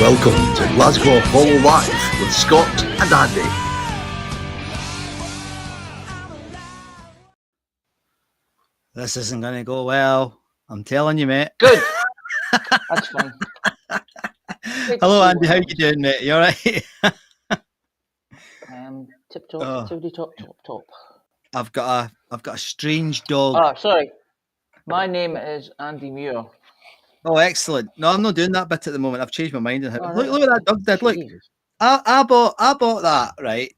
Welcome to Glasgow Apollo Live with Scott and Andy. This isn't going to go well. I'm telling you, mate. Good. That's fine. Hello, Andy. How you doing, mate? You all right? Tip top, tippity top. I've got a strange dog. Oh, sorry. My name is Andy Muir. Oh, excellent. No, I'm not doing that bit at the moment. I've changed my mind. Oh, look what that dog did. Look, I bought that right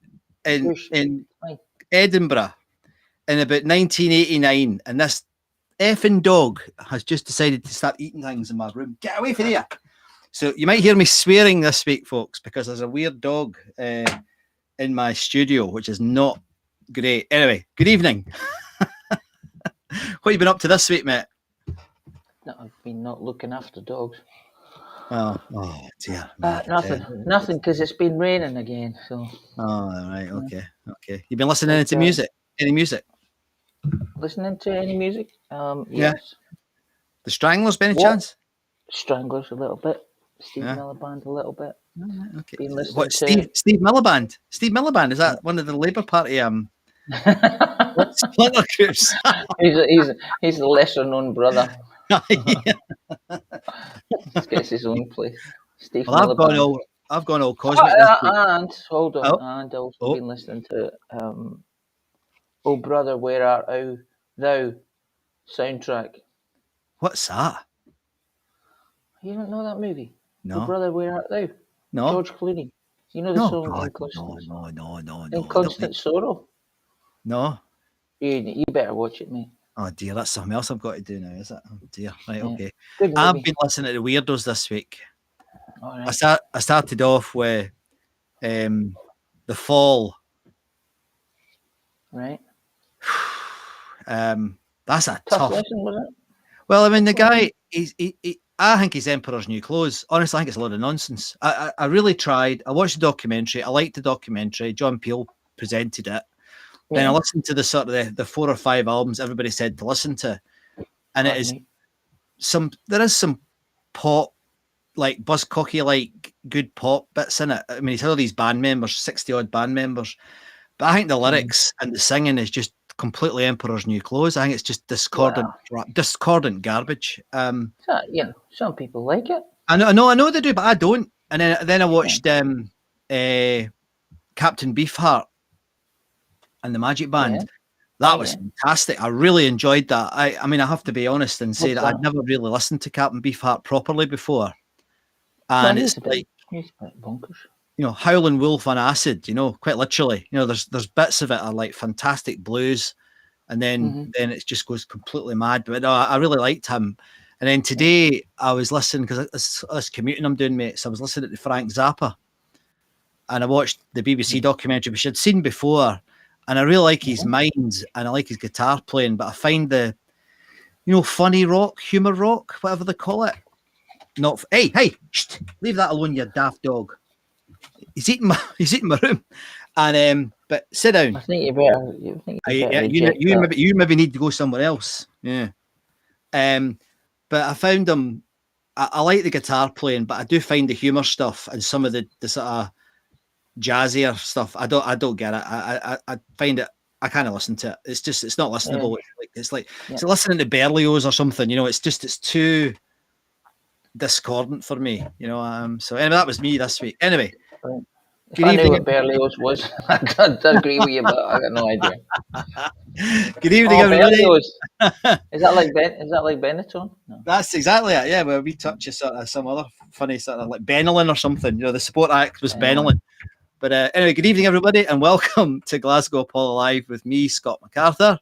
in Edinburgh in about 1989, and this effing dog has just decided to start eating things in my room. Get away from here! So you might hear me swearing this week, folks, because there's a weird dog in my studio, which is not great. Anyway, good evening. What have you been up to this week, mate? No, I've been not looking after dogs. Oh dear. Nothing, because it's been raining again. So. Oh, right. Okay. You've been listening to music? Any music? Listening to any music? Yeah. Yes. The Stranglers, by any chance? Stranglers a little bit. Steve Miliband a little bit. Okay. Been listening What? to Steve Miliband? Steve Miliband, is that one of the Labour Party splinter groups? he's a lesser known brother. Yeah. He gets his own place. Steve Well, Miliband. I've gone all cosmic this week. And hold on, and also been listening to "Oh Brother, Where Art Thou" soundtrack. What's that? You don't know that movie? No. Oh Brother, Where Art Thou? No. George Clooney. You know the song No. In Constant Sorrow? No. You better watch it, mate. Oh dear, that's something else I've got to do now, is it? Oh dear. Right, okay. Good I've movie. been listening to the Weirdos this week. All right. I started off with The Fall. Right. That's a Tough tough lesson, was it? Well, I mean, the guy, I think he's Emperor's New Clothes. Honestly, I think it's a lot of nonsense. I really tried. I watched the documentary. I liked the documentary. John Peel presented it. Then I listened to the sort of the 4 or 5 albums everybody said to listen to, and there is some pop, like Buzzcockie, like good pop bits in it. I mean, he's had all these band members, 60 odd band members, but I think the lyrics and the singing is just completely Emperor's New Clothes. I think it's just discordant garbage. Some people like it. I know they do, but I don't. And then I watched Captain Beefheart and the Magic Band. That was fantastic. I really enjoyed that. I mean, I have to be honest and say that I'd never really listened to Captain Beefheart properly before. And it's like, he's a bit bonkers. You know, Howlin' Wolf on acid, you know, quite literally. You know, there's bits of it are like fantastic blues, and then it just goes completely mad. But no, I really liked him. And then today I was listening, because this commuting I'm doing, mate, so I was listening to Frank Zappa, and I watched the BBC documentary, which I'd seen before, and I really like his mind, and I like his guitar playing, but I find the, funny rock, humor rock, whatever they call it, hey, shh, leave that alone, you daft dog. He's eating my room, and but sit down. I think you better. You maybe need to go somewhere else. Yeah. But I found him. I like the guitar playing, but I do find the humor stuff and some of the sort of jazzier stuff. I don't get it. I find it. I kind of listen to it. It's not listenable. It's like listening to Berlioz or something. It's too discordant for me. So anyway, that was me this week. Anyway. If I knew what Berlioz was, I'd agree with you, but I got no idea. Good evening, everybody. Berlioz. Is that like Benetton? No. That's exactly it. Yeah, well, we touch some other funny sort of like Benelin or something. The support act was Benelin. But anyway, good evening, everybody, and welcome to Glasgow Apollo Live with me, Scott MacArthur,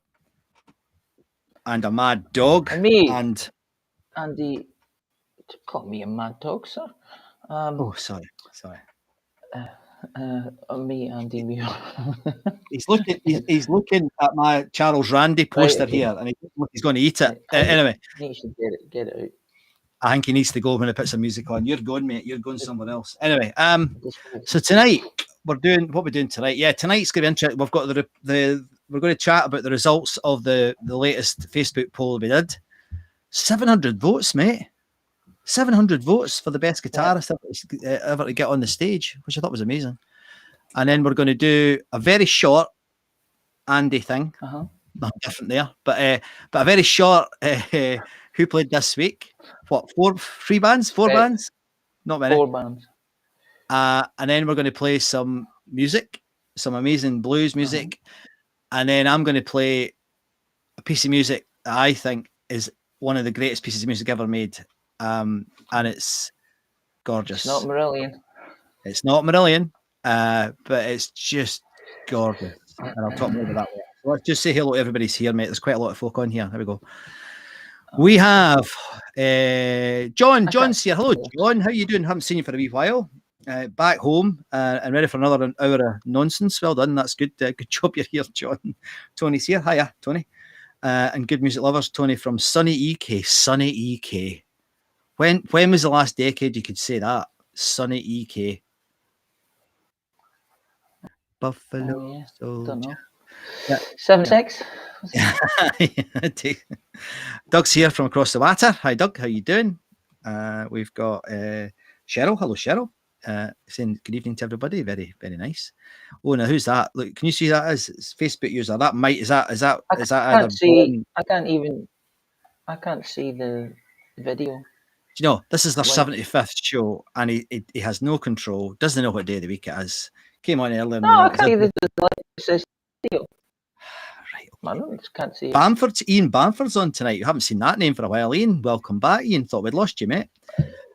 and a mad dog. And me, and Andy. Call me a mad dog, sir. Sorry. Me, Andy Muir. He's looking at my Charles Randy poster here, and he's going to eat it. Anyway, he should get it out. I think he needs to go when I put some music on. You're going, mate. You're going somewhere else. Anyway, so tonight we're doing what we're doing tonight. Yeah, tonight's going to be interesting. We've got we're going to chat about the results of the latest Facebook poll we did. 700 votes, mate. 700 votes for the best guitarist ever to get on the stage, which I thought was amazing. And then we're going to do a very short Andy thing. Not different there, but a very short who played this week? What, four bands? Not many. 4 bands. And then we're going to play some music, some amazing blues music. And then I'm going to play a piece of music that I think is one of the greatest pieces of music ever made. And it's gorgeous. It's not Marillion. It's not Marillion, but it's just gorgeous. And I'll talk more about that later. So let's just say hello to everybody's here, mate. There's quite a lot of folk on here. There we go. We have John. John's here. Hello, John. How you doing? Haven't seen you for a wee while. Back home and ready for another hour of nonsense. Well done. That's good. Good job you're here, John. Tony's here. Hiya, Tony. And good music lovers. Tony from sunny EK. Sunny EK. When was the last decade you could say that? Sunny EK. Buffalo. Don't know. Yeah. 76. Doug's here from across the water. Hi, Doug. How you doing? We've got Cheryl. Hello, Cheryl. Saying good evening to everybody. Very, very nice. Oh, now who's that? Look, can you see that as Facebook user? That might is that I can't see the video. Do you know, this is their 75th show, and he has no control. Doesn't know what day of the week it is. Came on earlier. No, I can't see the video. Right. Okay. I just can't see. Ian Bamford's on tonight. You haven't seen that name for a while, Ian. Welcome back, Ian. Thought we'd lost you, mate.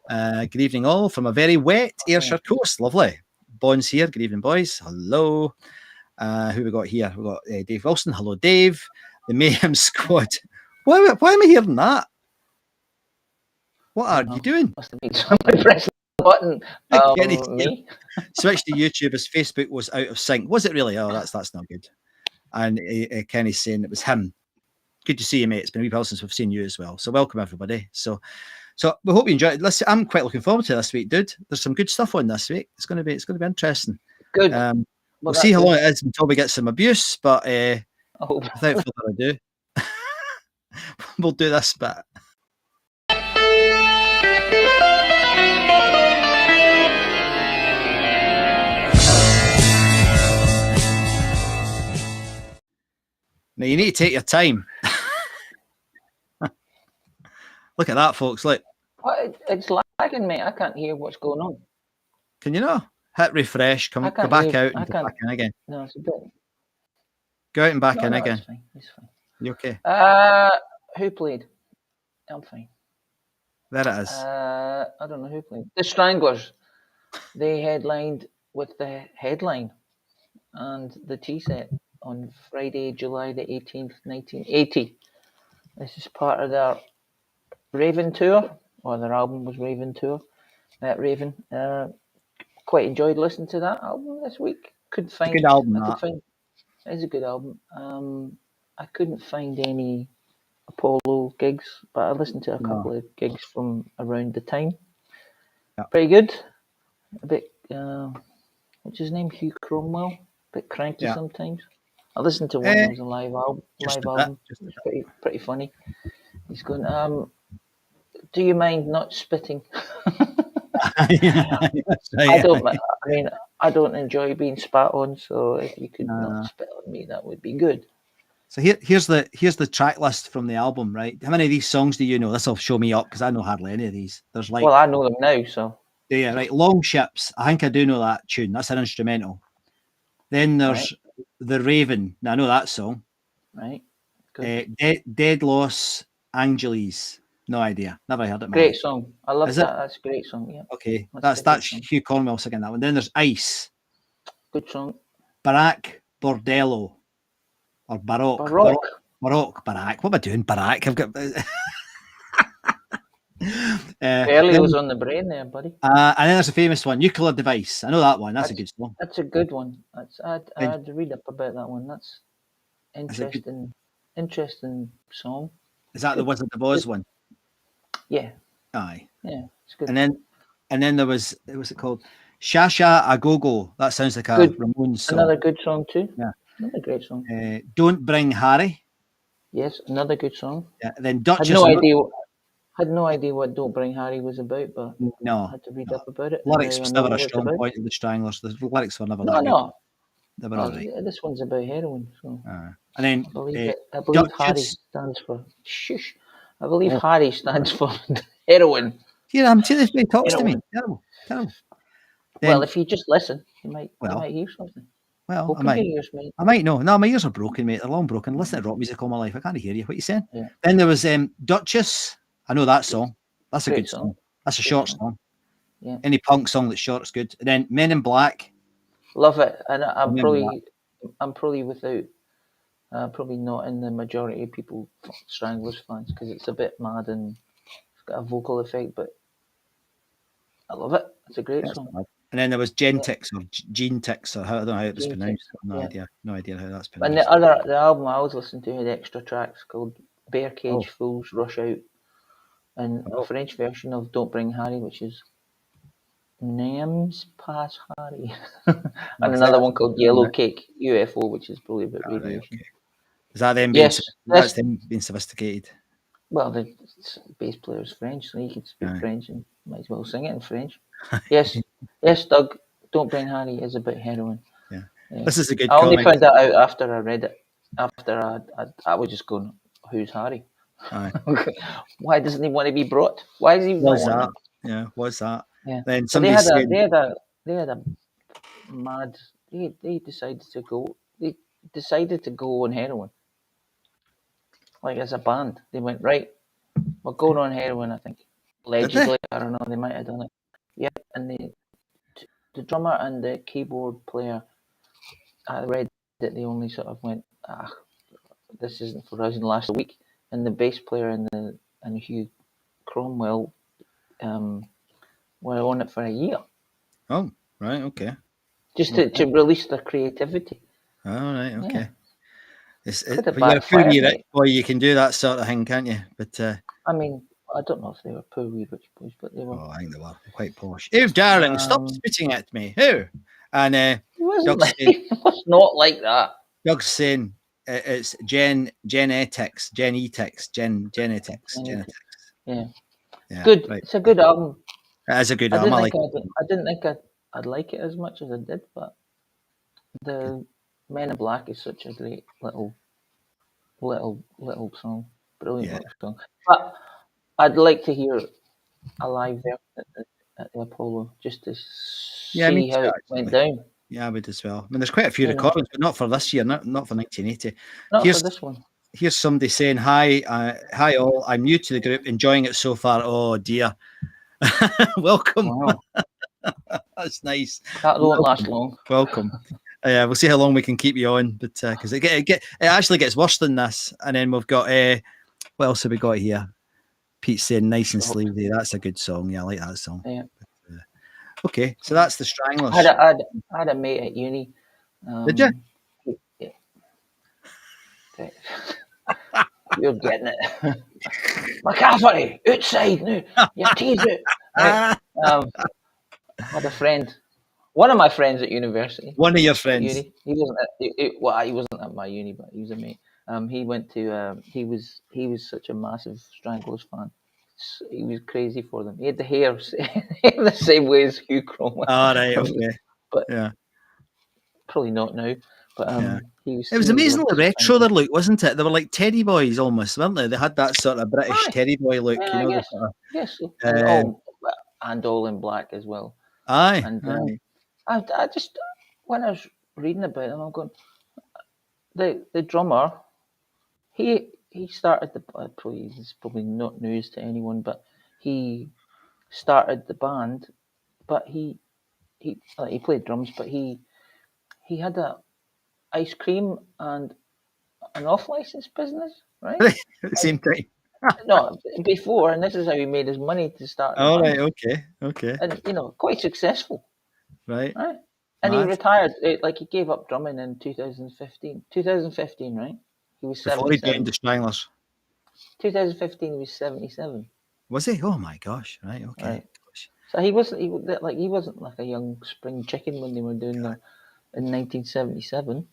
Good evening, all, from a very wet Ayrshire coast. Lovely. Bond's here. Good evening, boys. Hello. Who we got here? We got Dave Wilson. Hello, Dave. The Mayhem Squad. Why am I hearing that? What are you doing? Must have been somebody pressing the button. Me. Switch to YouTube as Facebook was out of sync. Was it really? Oh, that's not good. And Kenny's saying it was him. Good to see you, mate. It's been a wee while since we've seen you as well. So welcome, everybody. So we hope you enjoy it. Listen, I'm quite looking forward to this week, dude. There's some good stuff on this week. It's going to be interesting. Good. We'll see how long it is until we get some abuse. But without further ado, we'll do this bit. Now you need to take your time. Look at that, folks. Look. It's lagging, mate. I can't hear what's going on. Can you know? Hit refresh. Go back out and go back in again. No, it's a bit. Go out and back in again. It's fine. It's fine. You okay? Who played? I'm fine. There it is. I don't know who played. The Stranglers. They headlined with the headline and the tea set on Friday, July the 18th, 1980. This is part of their Raven tour, or their album was Raven Tour. Raven. Quite enjoyed listening to that album this week. Couldn't find it's a good album. It's a good album. I couldn't find any Apollo gigs, but I listened to a couple of gigs from around the time. Yeah. Pretty good. A bit. What's his name? Hugh Cromwell. A bit cranky sometimes. I listened to one that was a live album. It's pretty funny. He's going, do you mind not spitting? Right. I don't enjoy being spat on, so if you could not spit on me, that would be good. So here's the track list from the album, right? How many of these songs do you know? This will show me up because I know hardly any of these. There's Well, I know them now, so. Yeah, right. Long Ships. I think I do know that tune. That's an instrumental. Then there's The Raven. Now I know that song. Right. Good. Dead Los Angeles. No idea. Never heard it. Great song. I love Is that. it? That's a great song. Yeah. Okay. That's Hugh Cornwell singing that one. Then there's Ice. Good song. Barak Bordello. Or Baroque. Baroque. Barak. What am I doing? Barak. I've got. Early was on the brain there, buddy. And then there's a famous one, Nuclear Device. I know that one. That's a good song. That's a good one. I had to read up about that one. That's interesting. Interesting song. Is that the Wizard of Oz one? Yeah. Aye. Yeah, it's good. And then there was, what was it called? Shasha Agogo. That sounds like a Ramones song. Another good song too. Yeah. Another great song. Don't Bring Harry. Yes, another good song. Yeah. Then Duchess. I had no idea. Had no idea what Don't Bring Harry was about, but I No, had to read no. up about it. Lyrics And was now I know never a what it's strong about. point of the Stranglers. The lyrics were never No, that good. no. They were Well, alright. this one's about heroin. So And then I believe Harry Duchess. stands for shush. I believe Oh. Harry stands for heroin. Here, I'm seeing this way he talks to me. Heroin. Terrible, terrible. Well, Then, if you just listen, you might hear something. well, I Open your might. ears, mate. I might know. No, my ears are broken, mate. They're long broken. Listen to rock music all my life. I can't hear you. What are you saying? Yeah. Then there was Duchess. I know that song. That's a Great good song. song. That's a Great short song. song. Yeah. Any punk song that's short is good. And then Men in Black. Love it, and I'm Remember probably without, probably not in the majority of people Stranglers fans because it's a bit mad and it's got a vocal effect, but I love it. It's a great That's song. bad. And then there was Gentix or Genetix, or how, I don't know how it was Gene pronounced. Text, No yeah. idea. No idea how that's And pronounced. the album I was listening to had extra tracks called Bear Cage Fools Rush Out, and a French version of Don't Bring Harry, which is Names Pass Harry, and another one called Yellow Cake UFO, which is probably about radiation. Okay. Is that them being, Yes, that's them being sophisticated? well, the bass player's French, so he can speak Aye. French and might as well sing it in French. Yes, yes, Doug, Don't Bring Harry is about heroin. Yeah. Yeah. This is a good I only comment. found that out after I read it. After I was just going, who's Harry? Aye. Why doesn't he want to be brought? Why does he not Was want that? them? Yeah, was that? Yeah. Then But somebody said, they had a mad. They decided to go. They decided to go on heroin. Like as a band, they went right. We're going on heroin. I think allegedly. I don't know. They might have done it. Yep. And the drummer and the keyboard player, I read that they only sort of went, this isn't for us, and last week. And the bass player and Hugh Cromwell were on it for a year. Oh, right, okay. Just to release their creativity. All right, okay. Yeah. When you're a poor wee rich boy, you can do that sort of thing, can't you? But I mean, I don't know if they were poor wee rich boys, but they were. oh, I think they were quite posh. Who, darling, stop spitting at me. Who? And Doug's not like that. Doug's saying it's Genetics. Yeah. Yeah, Good. right. It's a good album. It is a good I album. didn't think I'd like it as much as I did, but the Men in Black is such a great little song, brilliant little song. But I'd like to hear a live version at the Apollo just to see how it went down. Yeah, I would as well. I mean, there's quite a few recordings, but not for this year, not for 1980. Not for this one. Here's somebody saying, hi all, I'm new to the group, enjoying it so far. Oh dear. Welcome. Wow. That's nice. That won't last long. Welcome. We'll see how long we can keep you on, but because it actually gets worse than this. And then we've got what else have we got here? Pete saying Nice and Sleazy. That's a good song. Yeah, I like that song. Yeah. But, okay, so that's the Stranglers. I had a mate at uni. Did you? Yeah. Okay. You're getting it. McCafferty, outside now. Your teeth out. Right. I had a friend. One of my friends at university. One of your friends. Uni. He wasn't. He wasn't at my uni, but he was a mate. He went to. He was such a massive Stranglers fan. He was crazy for them. He had the hair the same way as Hugh Cromwell. All right. Okay. But yeah. Probably not now. But he was. It was amazingly retro. Their look, wasn't it? They were like Teddy Boys almost, weren't they? They had that sort of British Teddy Boy look. Yeah, you know. Yes. And all in black as well. Aye. And I just, when I was reading about them, I'm going, the drummer, he started it's probably not news to anyone, but he started the band, but he played drums, but he had a ice cream and an off-license business, right? At the same time. No, before, and this is how he made his money to start. Oh, right, okay. And quite successful. Right. And he retired, he gave up drumming in 2015. 2015, right? He was 77. Before he got into Stranglers. 2015, he was 77. Was he? Oh my gosh! Right, okay. Right. So he wasn't like a young spring chicken when they were doing that in 1977.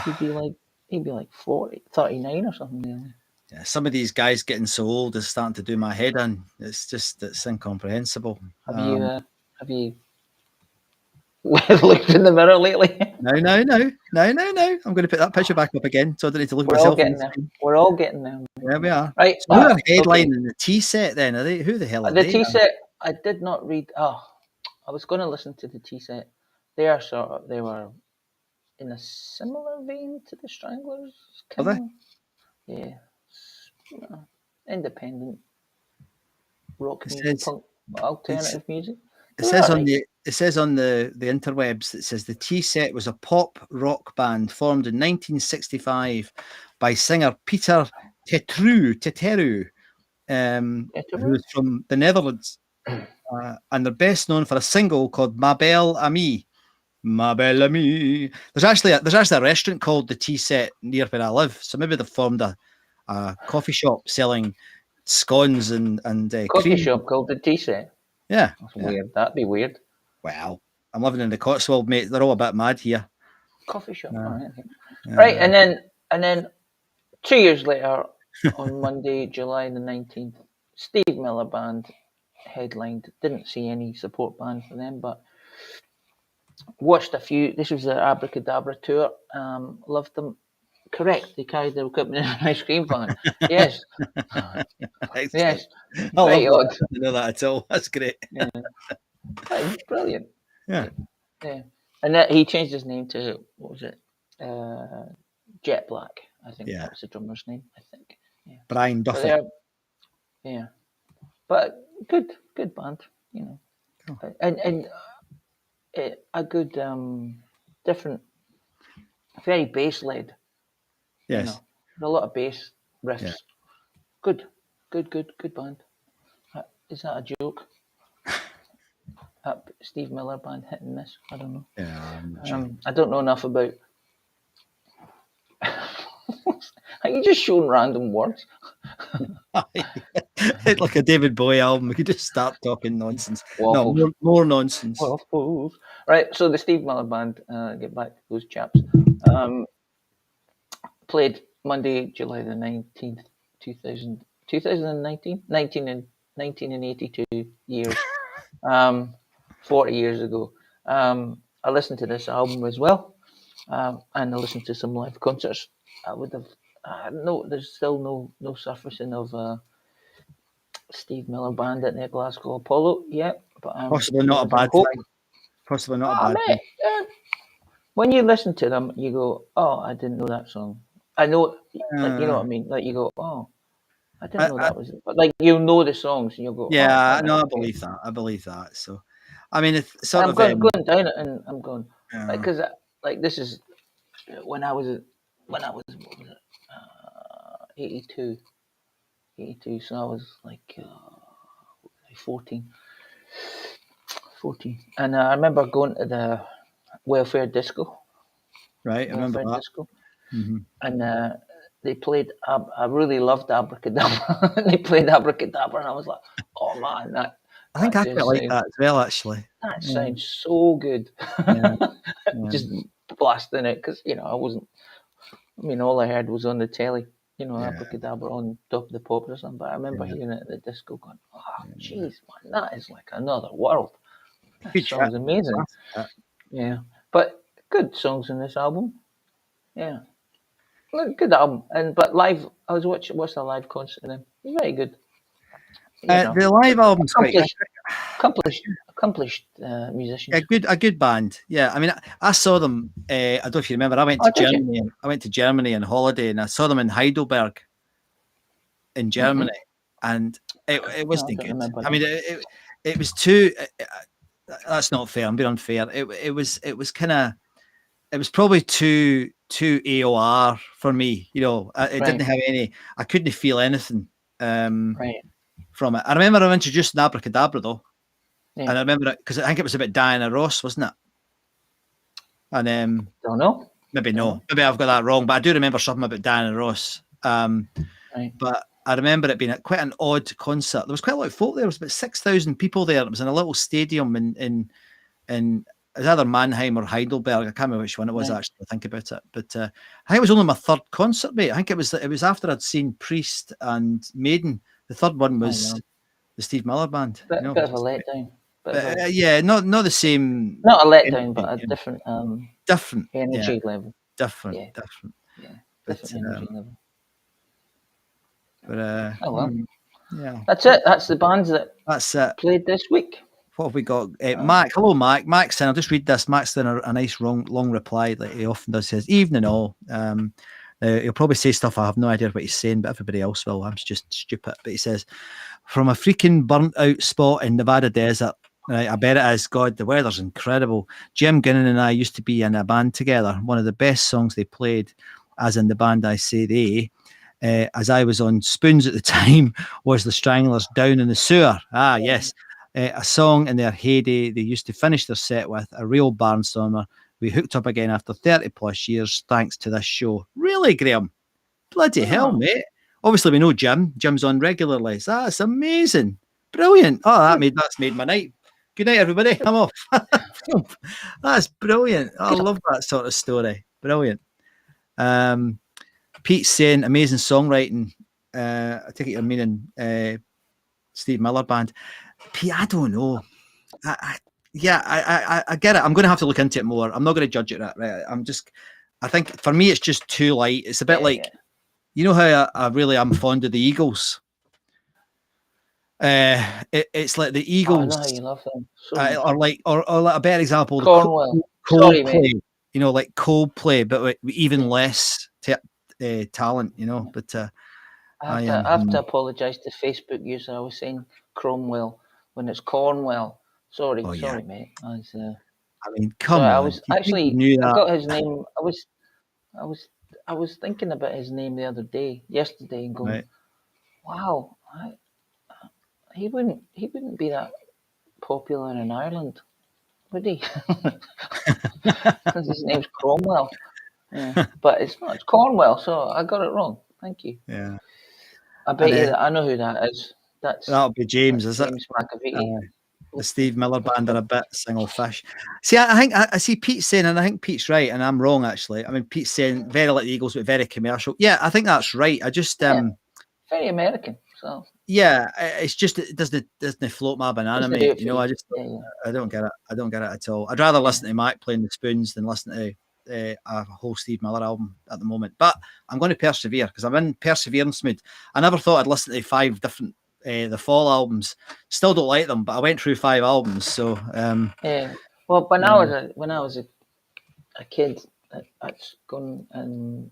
He'd be like 40, 39 or something. Yeah, some of these guys getting so old is starting to do my head in. It's incomprehensible. Have you looked in the mirror lately? No. I'm going to put that picture back up again, so I don't need to look at We're all myself. getting there. We're all getting there. There we are. Right. So who are Okay. headlining the tea set then? Are they? Who the hell are The they? tea set, I did not read. Oh, I was going to listen to the tea set. They were in a similar vein to the Stranglers. Are they? Yeah. Independent rock It music, says, punk, alternative music. it says on the interwebs, it says the tea set was a pop rock band formed in 1965 by singer Peter Teteru, who's from the Netherlands, and they're best known for a single called Ma Belle Amie. Ma Belle Amie. There's actually a restaurant called the Tea Set near where I live, so maybe they've formed a coffee shop selling scones and Coffee cream. shop called the Tea Set. Yeah, That's weird. That'd be weird. Well, I'm living in the Cotswold, mate. They're all a bit mad here. Coffee shop. All right. Okay. Right, and then 2 years later, on Monday, July the 19th, Steve Miller Band headlined. Didn't see any support band for them, but watched a few. This was the Abracadabra tour. Loved them. Correct. They carried their equipment in an ice cream van. Yes. Yes. I love Very that. odd. I didn't know that at all. That's great. Yeah. Brilliant. Yeah. Yeah. And that he changed his name to, what was it? Jet Black. I think that was the drummer's name. I think. Yeah. Brian Duffy. Yeah. But good band, you know. Cool. And a good different, very bass led. Yes. You know, a lot of bass riffs. Yeah. Good band. Is that a joke? Steve Miller Band hit and miss. I don't know. Yeah. I don't know enough about. Are you just showing random words? Like a David Bowie album, we could just start talking nonsense. Waffles. No, more nonsense. Waffles. Right. So the Steve Miller Band, get back to those chaps, played Monday, July the 19th, 2019, 1982 years, 40 years ago. I listened to this album as well, and I listened to some live concerts. I would have, there's still no surfacing of Steve Miller Band at the Glasgow Apollo yet. But possibly not a bad thing. Possibly not a bad thing. When you listen to them, you go, "Oh, I didn't know that song." I know, like, you know what I mean. Like you go, "Oh, I didn't know that was it." But like you know the songs, and you go, "Yeah, no, I believe that. I believe that." So, I mean, it's sort I'm of going down it, and I'm going because like this is when I was what was it? 82. So I was like 14, and I remember going to the welfare disco. Right, I remember that. Disco. Mm-hmm. And they played. I really loved Abracadabra. They played Abracadabra, and I was like, "Oh man, that." I think I quite like that as well, actually. That sounds so good. Yeah. Just blasting it because I wasn't. I mean, all I heard was on the telly. Abracadabra on Top of the Pops or something. But I remember hearing it at the disco, going, "Oh, jeez, man, that is like another world." That sounds amazing. Yeah, but good songs in this album. Yeah, good album. But live, I was watched the live concert of them. It was very good. The live album's quite accomplished musicians. A good band. Yeah, I mean, I saw them. I don't know if you remember. I went to Germany. I went to Germany on holiday, and I saw them in Heidelberg, in Germany, and it wasn't good. I mean, it was too. That's not fair. I'm being unfair. It was kind of. It was probably too AOR for me. It didn't have any. I couldn't feel anything. From it. I remember I introduced an Abracadabra though. Yeah. And I remember it because I think it was about Diana Ross, wasn't it? And don't know. Maybe no. Maybe I've got that wrong, but I do remember something about Diana Ross. But I remember it being quite an odd concert. There was quite a lot of folk there. There was about 6,000 people there. It was in a little stadium in was either Mannheim or Heidelberg. I can't remember which one it was actually. I think about it, but I think it was only my third concert, mate. I think it was after I'd seen Priest and Maiden. The third one was the Steve Miller Band. Bit of a letdown. Yeah, not the same. Not a letdown, but a different energy level. Different. Yeah, But, different energy level. But yeah, that's it. That's the bands that's it. Played this week. What have we got? Mac, hello, Mac. Mac's saying, I'll just read this. Mac's done a nice long reply, like he often does. Says, evening all. He'll probably say stuff I have no idea what he's saying, but everybody else will. I'm just stupid. But he says, from a freaking burnt out spot in Nevada desert, right, I bet it is. God, the weather's incredible. Jim Ginnon and I used to be in a band together. One of the best songs they played, as in the band I say they, as I was on Spoons at the time, was the Stranglers' Down in the Sewer. Yes. A song in their heyday they used to finish their set with, a real barnstormer. We hooked up again after 30 plus years thanks to this show. Really, Graham? Bloody hell, mate. Obviously, we know Jim. Jim's on regularly. That's amazing. Brilliant. Oh, that's made my night. Good night, everybody. I'm off. That's brilliant. I love that sort of story. Brilliant. Pete's saying amazing songwriting. I take it you're meaning Steve Miller Band. Pete, I don't know. I get it. I'm going to have to look into it more. I'm not going to judge it. Right? I think for me, it's just too light. It's a bit you know how I really am fond of the Eagles. It's like the Eagles. I know you love them. Or like a better example, Cornwell. Coldplay. You know, like Coldplay, but with even less talent. You know, but I have to apologise to Facebook user. I was saying Cromwell when it's Cornwell. Sorry, mate. I mean, come on. I was actually I got his name. I was thinking about his name yesterday, and going, wow, he wouldn't be that popular in Ireland, would he? Because his name's Cromwell. Yeah, but it's not. It's Cornwell, so I got it wrong. Thank you. Yeah, I bet you that I know who that is. That'll be James, is it? James McAvity. The Steve Miller Band are a bit single fish. See, I think I see Pete saying, and I think Pete's right, and I'm wrong actually. I mean, Pete's saying very like the Eagles, but very commercial. Yeah, I think that's right. I just very American. So yeah, it's just it doesn't float my banana, mate. You know, I don't get it. I don't get it at all. I'd rather listen to Mac playing the Spoons than listen to a whole Steve Miller album at the moment. But I'm going to persevere because I'm in perseverance mood. I never thought I'd listen to 5 different the Fall albums. Still don't like them, but I went through 5 albums. So yeah. Well, when I was a kid, I'd gone and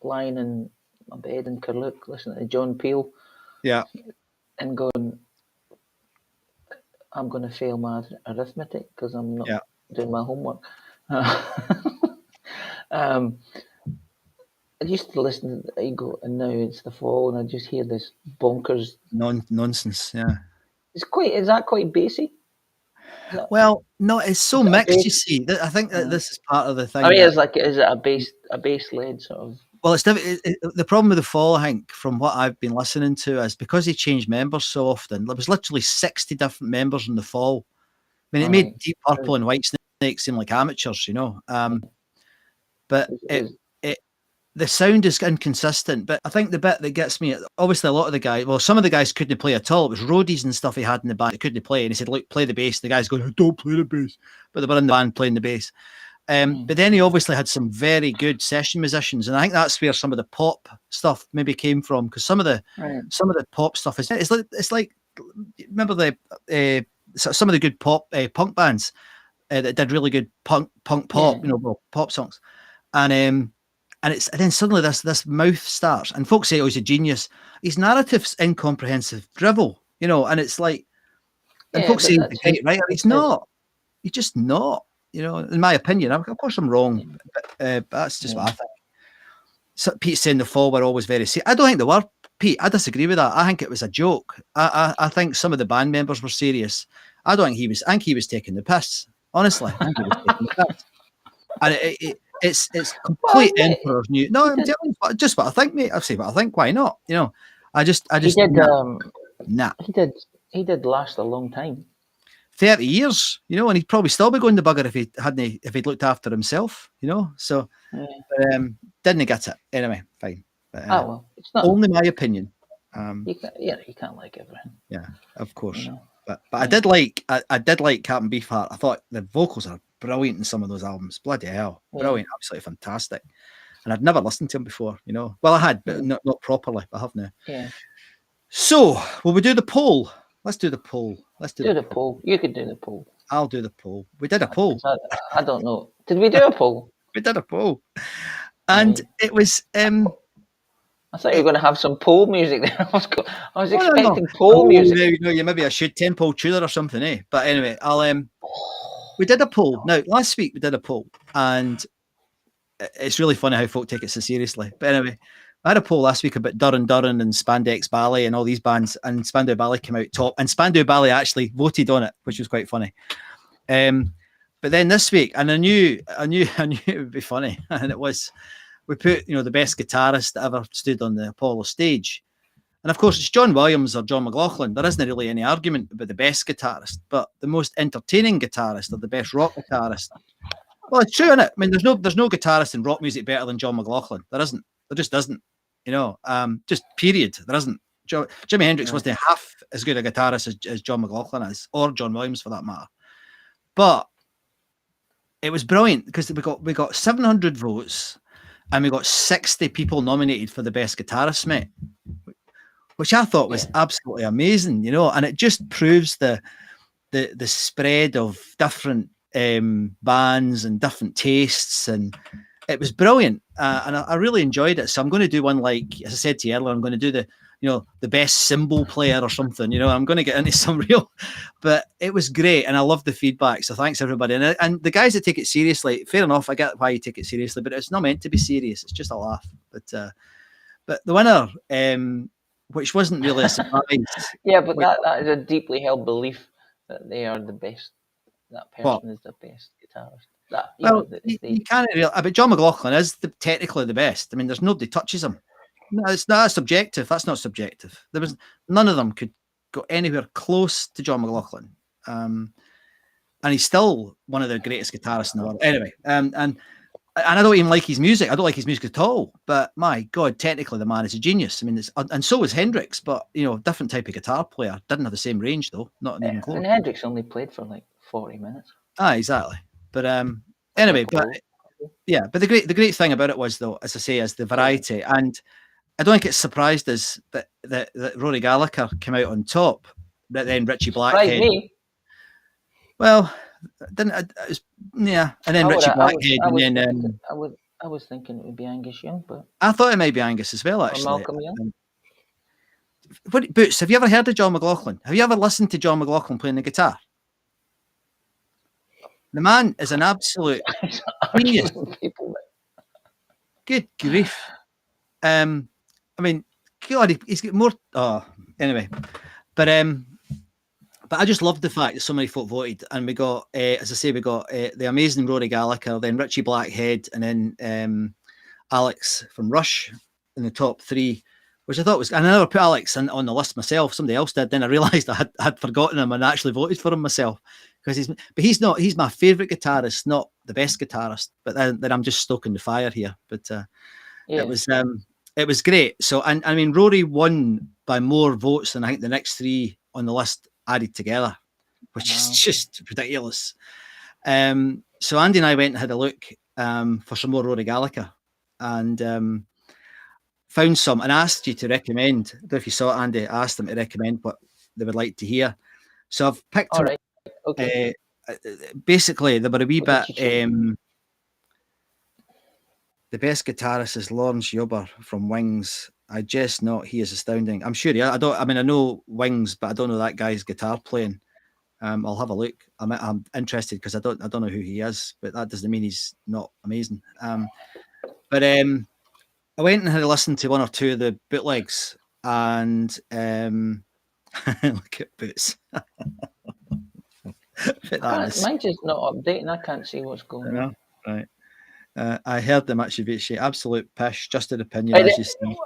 lying in my bed in Carluke listening to John Peel. Yeah. And going, I'm going to fail my arithmetic because I'm not doing my homework. I used to listen to Ego, and now it's the Fall, and I just hear this bonkers nonsense. Yeah, is that quite bassy? Well, no, it's so mixed. You see, I think that this is part of the thing. I mean, is it a bass led sort of? Well, it's the problem with the Fall. I think from what I've been listening to is because they changed members so often. There was literally 60 different members in the Fall. I mean, it made Deep Purple and Whitesnake seem like amateurs, you know. But the sound is inconsistent. But I think the bit that gets me, obviously a lot of the guys, well, some of the guys couldn't play at all. It was roadies and stuff he had in the band that couldn't play. And he said, look, play the bass. The guy's going, I don't play the bass. But they were in the band playing the bass. But then he obviously had some very good session musicians. And I think that's where some of the pop stuff maybe came from. Because some of the pop stuff it's like remember some of the good punk bands that did really good punk pop, pop songs. And then suddenly this mouth starts, and folks say, "Oh, he's a genius." His narrative's incomprehensive drivel, and it's like, and folks say, "Right, he's not. He's just not." In my opinion, of course, I'm wrong, but that's just what I think. So Pete's saying the Fall were always very serious. I don't think they were, Pete. I disagree with that. I think it was a joke. I think some of the band members were serious. I don't think he was. I think he was taking the piss. Honestly, I think he was taking the piss. And it's complete Emperor's New. No, I'm telling you, just what I think, mate. I've said what I think. Why not? I just. He did. Nah. He did last a long time. 30 years, you know, and he'd probably still be going to bugger if he'd looked after himself, you know. So didn't get it anyway. Fine. But, well, it's not only my opinion. you can't like everything. Yeah, of course. You know? But I did like Captain Beefheart. I thought the vocals are brilliant in some of those albums. Bloody hell, brilliant, absolutely fantastic. And I'd never listened to him before, you know. Well, I had, but not properly. I have now. Yeah. So, will we do the poll? Let's do the poll. Let's do the poll. You could do the poll. I'll do the poll. We did a poll. I don't know. Did we do a poll? We did a poll, and it was. I thought you were going to have some pole music there. I was expecting pole music. No, maybe I should tempo tuner or something, eh? But anyway, we did a poll. Now, last week we did a poll, and it's really funny how folk take it so seriously. But anyway, I had a poll last week about Duran Duran and Spandex Ballet and all these bands, and Spandau Ballet came out top, and Spandau Ballet actually voted on it, which was quite funny. But then this week, and I knew it would be funny, and it was. We put, the best guitarist that ever stood on the Apollo stage. And of course, it's John Williams or John McLaughlin. There isn't really any argument about the best guitarist, but the most entertaining guitarist or the best rock guitarist. Well, it's true, isn't it? I mean, there's no guitarist in rock music better than John McLaughlin. There isn't. There just isn't. Just period. There isn't. Jimi Hendrix wasn't half as good a guitarist as John McLaughlin is, or John Williams for that matter. But it was brilliant because we got 700 votes. And we got 60 people nominated for the best guitarist, mate, which I thought was absolutely amazing, and it just proves the spread of different bands and different tastes, and it was brilliant, and I really enjoyed it. So I'm going to do one, like as I said to you earlier, I'm going to do the best cymbal player or something. I'm going to get into some real, but it was great, and I love the feedback. So thanks everybody, and the guys that take it seriously. Fair enough, I get why you take it seriously, but it's not meant to be serious. It's just a laugh. But the winner, which wasn't really a surprise. But that is a deeply held belief that they are the best. That person is the best guitarist. You can't really. But John McLaughlin is technically the best. I mean, there's nobody touches him. No, it's not subjective. That's not subjective. There was none of them could go anywhere close to John McLaughlin, and he's still one of the greatest guitarists in the world. Anyway, and I don't even like his music. I don't like his music at all. But my God, technically the man is a genius. I mean, and so was Hendrix, but different type of guitar player. Didn't have the same range though. Not even close. And Hendrix only played for like 40 minutes. Exactly. But anyway, but the great thing about it was though, as I say, is the variety. And I don't think it surprised us that Rory Gallagher came out on top, but then Richie Blackhead. Surprised me. Well, didn't it was, and then Richie Blackhead, and then I was thinking it would be Angus Young, but I thought it might be Angus as well. Actually, Malcolm Young. Boots, have you ever heard of John McLaughlin? Have you ever listened to John McLaughlin playing the guitar? The man is an absolute genius. Good grief. I mean, God, he's got more. Anyway, but I just loved the fact that so many folk voted, and we got, as I say, we got the amazing Rory Gallagher, then Richie Blackhead, and then Alex from Rush in the top three, which I thought was. And I never put Alex on the list myself. Somebody else did. Then I realised I had forgotten him and actually voted for him myself because he's not. He's my favourite guitarist, not the best guitarist. But then I'm just stoking the fire here. But It was great. So, and I mean, Rory won by more votes than I think the next three on the list added together, which is just ridiculous. So Andy and I went and had a look for some more Rory Gallagher and found some and asked you to recommend. I don't know if you saw it, Andy. I asked them to recommend what they would like to hear. So I've picked all right. Okay. Basically, they were a wee bit... the best guitarist is Lawrence Yober from Wings. I just know he is astounding. I'm sure. I know Wings, but I don't know that guy's guitar playing. I'll have a look. I'm interested because I don't know who he is, but that doesn't mean he's not amazing. But I went and had a listen to one or two of the bootlegs, and look at Boots. Mine's just not updating. I can't see what's going on. Right. I heard them actually, absolute pish, just an opinion, as you say.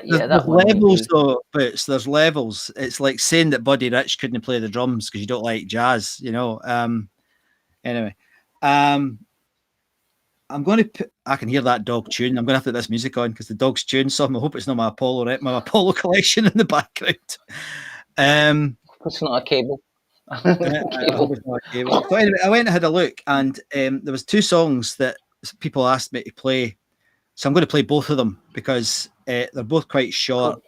yeah, there's that one might levels be. though, Boots. There's levels. It's like saying that Buddy Rich couldn't play the drums because you don't like jazz, you know. Anyway, I'm going to put. I can hear that dog tune. I'm going to have to put this music on because the dog's tune something. I hope it's not my Apollo, right? My Apollo collection in the background. It's not a cable. I hope it's not a cable. So anyway, I went and had a look, and there was 2 songs that people asked me to play. So I'm going to play both of them because they're both quite short.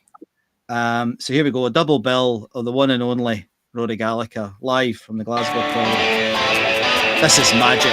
So here we go, a double bill of the one and only Rory Gallagher live from the Glasgow Floyd. This is magic.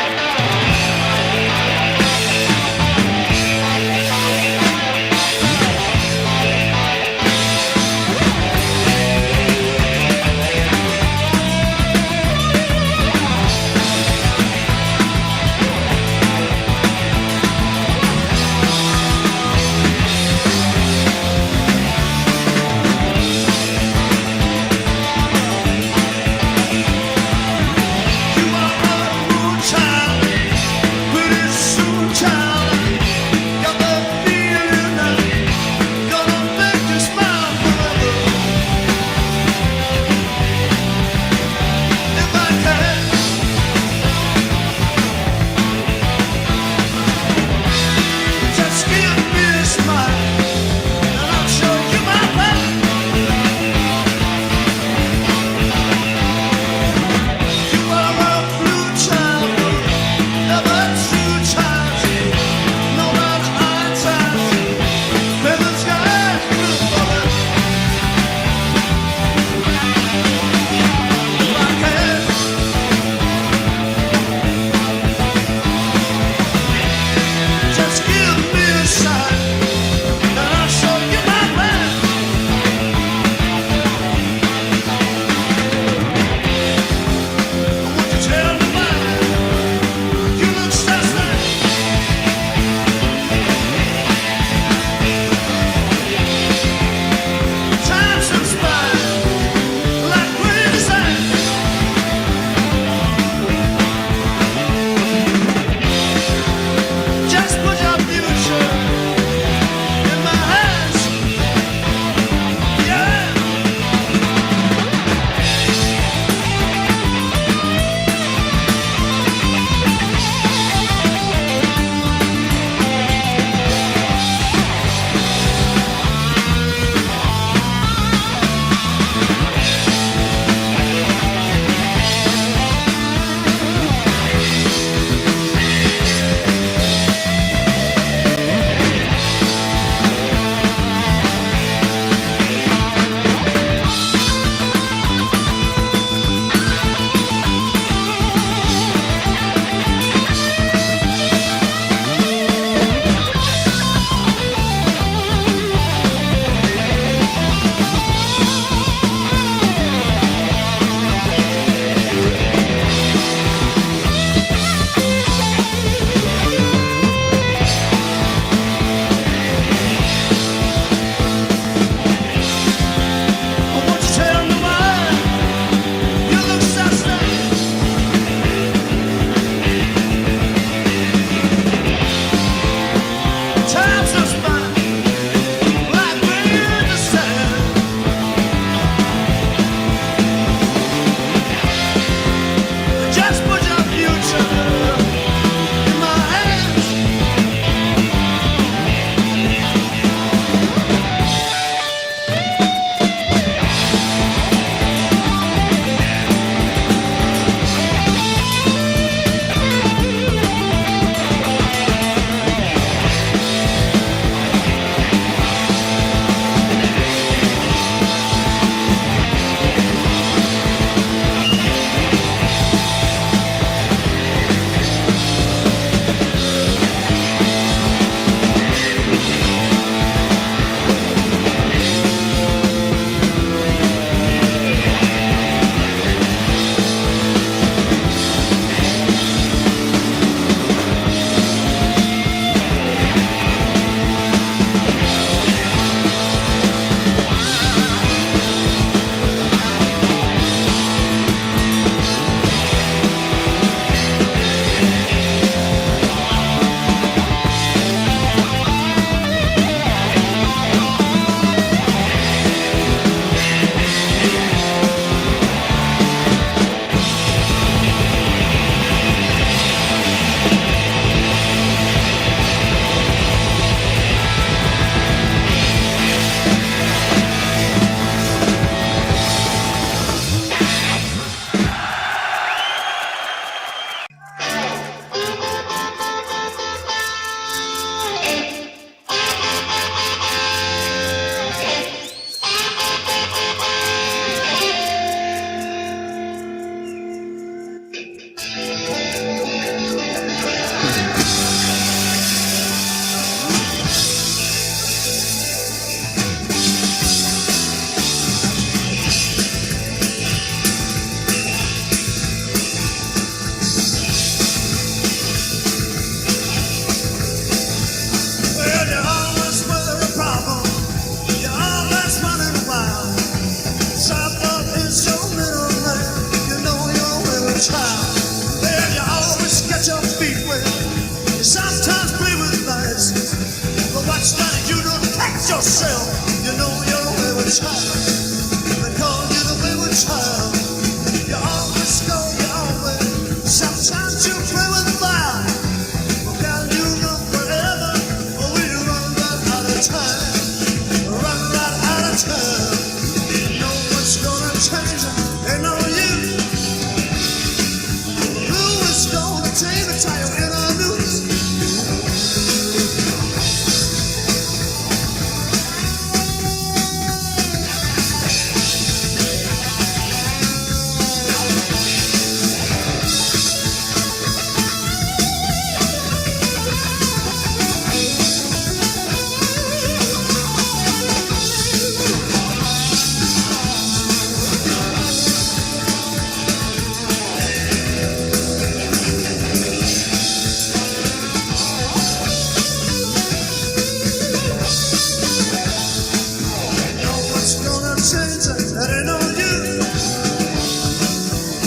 depend on you.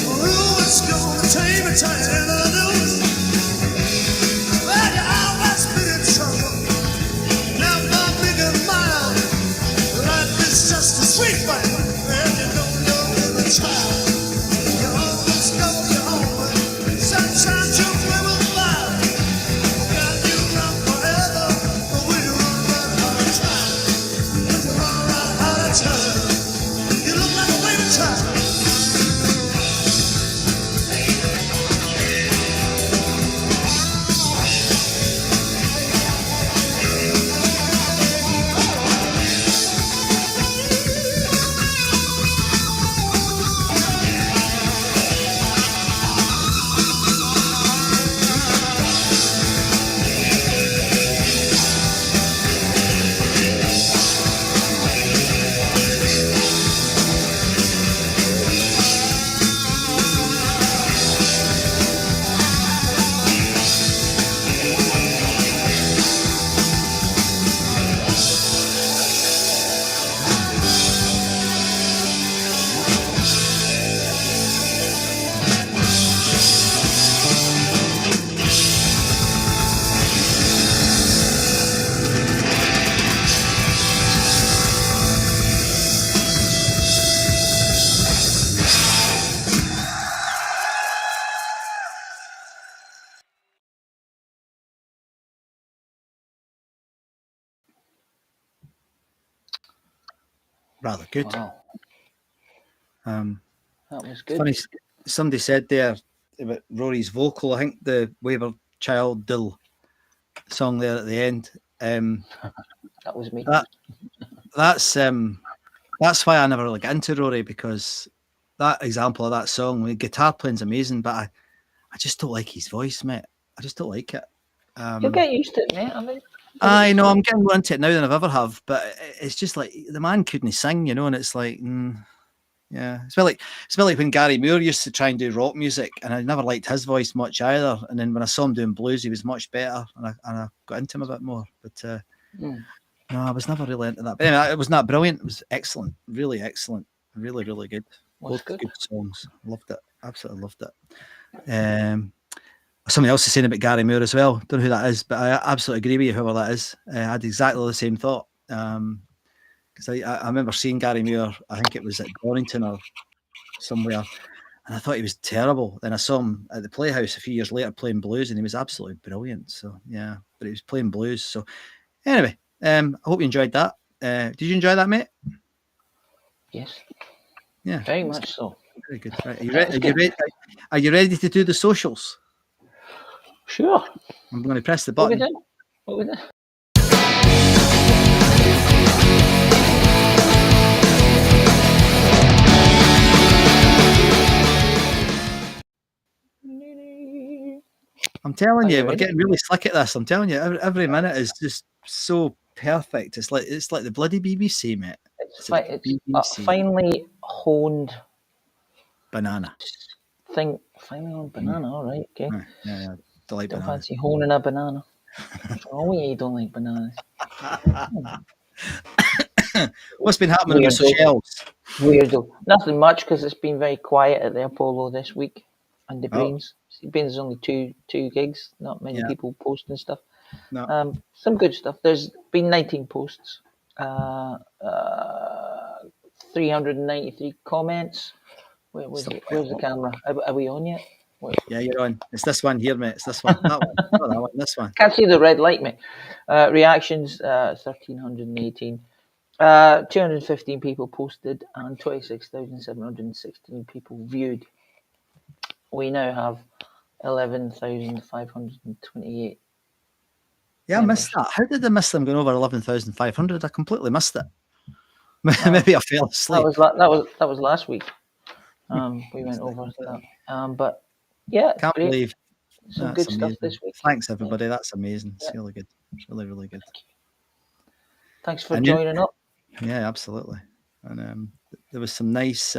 Ooh, it's gonna take me time to do. Well, you always been in trouble. Never bigger mind. Life is just a sweet fight. And you know you're in a child. You always go your own way. Sometimes you will fly. Got you around forever. But we run right out of time. We run right out of time. You look like a waiting time. Rather good. Wow, that was It's good. funny. Somebody said there about Rory's vocal. I think the Wayward Child Dill song there at the end. That was me. That's why I never really got into Rory, because that example of that song, the guitar playing's amazing, but I just don't like his voice, mate. I just don't like it. You'll get used to it, mate. I mean, I know I'm getting more into it now than I've ever have, but it's just like the man couldn't sing, and it's like, yeah, it's a bit like when Gary Moore used to try and do rock music, and I never liked his voice much either. And then when I saw him doing blues, he was much better, and I got into him a bit more. But no, I was never really into that. But anyway, it was not brilliant. It was excellent, really excellent, really, really good. Was Both good. good songs. Loved it. Absolutely loved it. Somebody else is saying about Gary Moore as well. Don't know who that is, but I absolutely agree with you, whoever that is. I had exactly the same thought. Because I remember seeing Gary Moore, I think it was at Donington or somewhere, and I thought he was terrible. Then I saw him at the Playhouse a few years later playing blues, and he was absolutely brilliant. So, yeah, but he was playing blues. So, anyway, I hope you enjoyed that. Did you enjoy that, mate? Yes. Yeah. Very much so. Very good. Right. Are you ready to do the socials? Sure. I'm going to press the What we button. done? What we done? I'm telling you, we're ready? getting really slick at this. I'm telling you, every minute is just so perfect. It's like the bloody BBC, mate. It's like a BBC finely honed banana. thing. Finely honed banana. All right. Okay. Yeah. I like Don't bananas. fancy honing a banana. What's wrong with you? You don't like bananas. What's been happening with Weirdo. Seychelles? Weirdo. Nothing much, because it's been very quiet at the Apollo this week and the Brains. There's only two gigs. Not many people posting stuff. No. Some good stuff. There's been 19 posts. 393 comments. Where's the camera? Are we on yet? Wait. Yeah, you're on. It's this one here, mate. It's this one. That one. Not that one. This one. Can't see the red light, mate. Reactions, 1,318. 215 people posted and 26,716 people viewed. We now have 11,528. Yeah, I missed that. How did I miss them going over 11,500? I completely missed it. Maybe I fell asleep. That was last week. We went over that. But yeah, Can't great. believe Some that's good amazing. stuff this week. Thanks, everybody. That's amazing. It's really good. It's really, really good. Thanks for joining up. Yeah, absolutely. And there was some nice